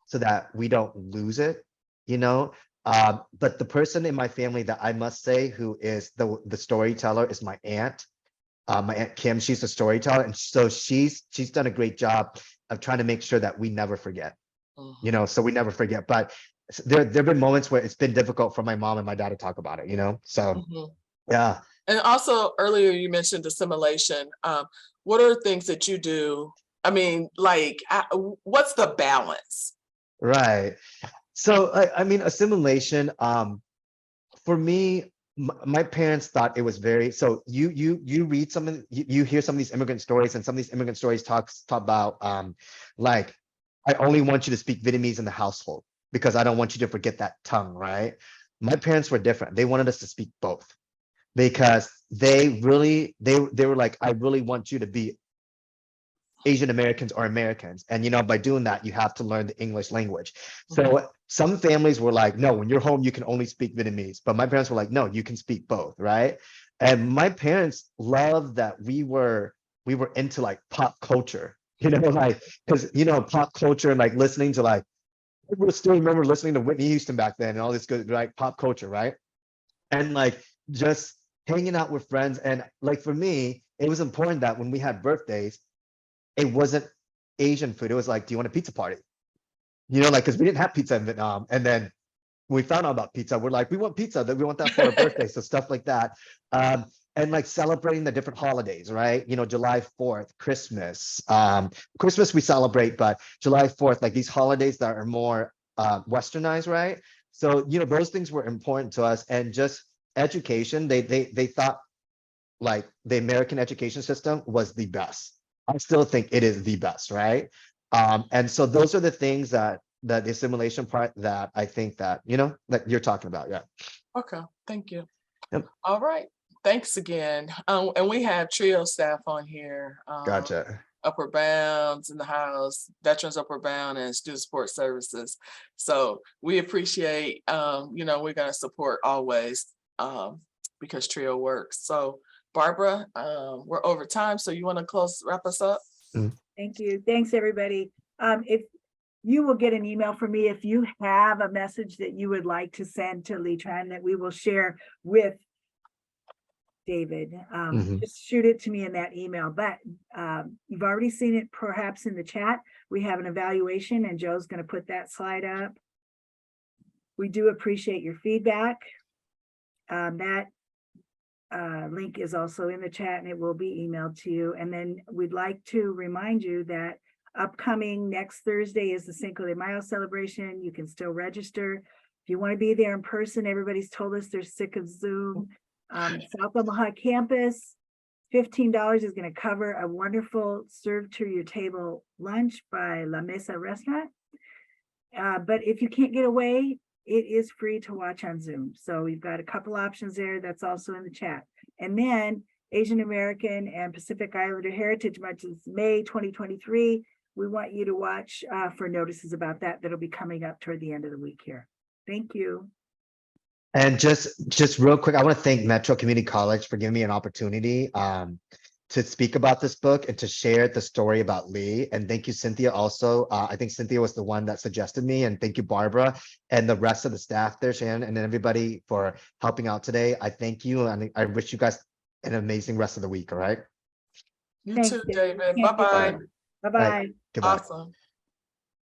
so that we don't lose it, you know. But the person in my family that I must say who is the storyteller is my aunt. My aunt Kim. She's a storyteller, and so she's done a great job of trying to make sure that we never forget. You know, so we never forget. But there've been moments where it's been difficult for my mom and my dad to talk about it, you know. So yeah. And also earlier you mentioned assimilation. What are things that you do? I mean, like, what's the balance? Right. So I mean, assimilation, for me, my parents thought it was very, so you read some of you hear some of these immigrant stories, and some of these immigrant stories talk about like, I only want you to speak Vietnamese in the household because I don't want you to forget that tongue, right? My parents were different. They wanted us to speak both because they were like, I really want you to be Asian Americans are Americans. And, by doing that, you have to learn the English language. So some families were like, no, when you're home, you can only speak Vietnamese. But my parents were like, no, you can speak both, right? And my parents loved that we were into like pop culture, like, because, pop culture and like listening to like, I still remember listening to Whitney Houston back then and all this good, like pop culture, right? And like just hanging out with friends. And like for me, it was important that when we had birthdays, it wasn't Asian food. It was like, do you want a pizza party? Like, because we didn't have pizza in Vietnam. And then when we found out about pizza, we're like, we want pizza, that we want that for our birthday. So stuff like that. And like celebrating the different holidays, right? July 4th, Christmas. Christmas we celebrate, but July 4th, like these holidays that are more westernized, right? So, those things were important to us. And just education, they thought like the American education system was the best. I still think it is the best, right? And so those are the things that the assimilation part that I think that, that you're talking about. Yeah. Okay, thank you. Yep. All right, thanks again. And we have trio staff on here. Gotcha. Upward Bounds in the house, Veterans Upward Bound, and Student Support Services. So we appreciate, we're going to support always because trio works. So Barbara, we're over time. So you want to wrap us up? Thank you. Thanks, everybody. If you will get an email from me if you have a message that you would like to send to Lee Tran that we will share with David, just shoot it to me in that email. But you've already seen it perhaps in the chat. We have an evaluation and Joe's going to put that slide up. We do appreciate your feedback. That link is also in the chat and it will be emailed to you. And then we'd like to remind you that upcoming next Thursday is the Cinco de Mayo celebration. You can still register. If you want to be there in person, everybody's told us they're sick of Zoom. South Omaha campus, $15 is going to cover a wonderful served to your table lunch by La Mesa restaurant. But if you can't get away, it is free to watch on Zoom. So we've got a couple options there. That's also in the chat. And then Asian American and Pacific Islander Heritage Month is May 2023. We want you to watch for notices about that. That'll be coming up toward the end of the week here. Thank you. And just real quick, I want to thank Metro Community College for giving me an opportunity to speak about this book and to share the story about Lee. And thank you, Cynthia, also. I think Cynthia was the one that suggested me. And thank you, Barbara, and the rest of the staff there, Shannon, and everybody for helping out today. I thank you, and I wish you guys an amazing rest of the week, all right? You Thanks, too, David. David. Bye-bye. Bye-bye. Goodbye. Awesome.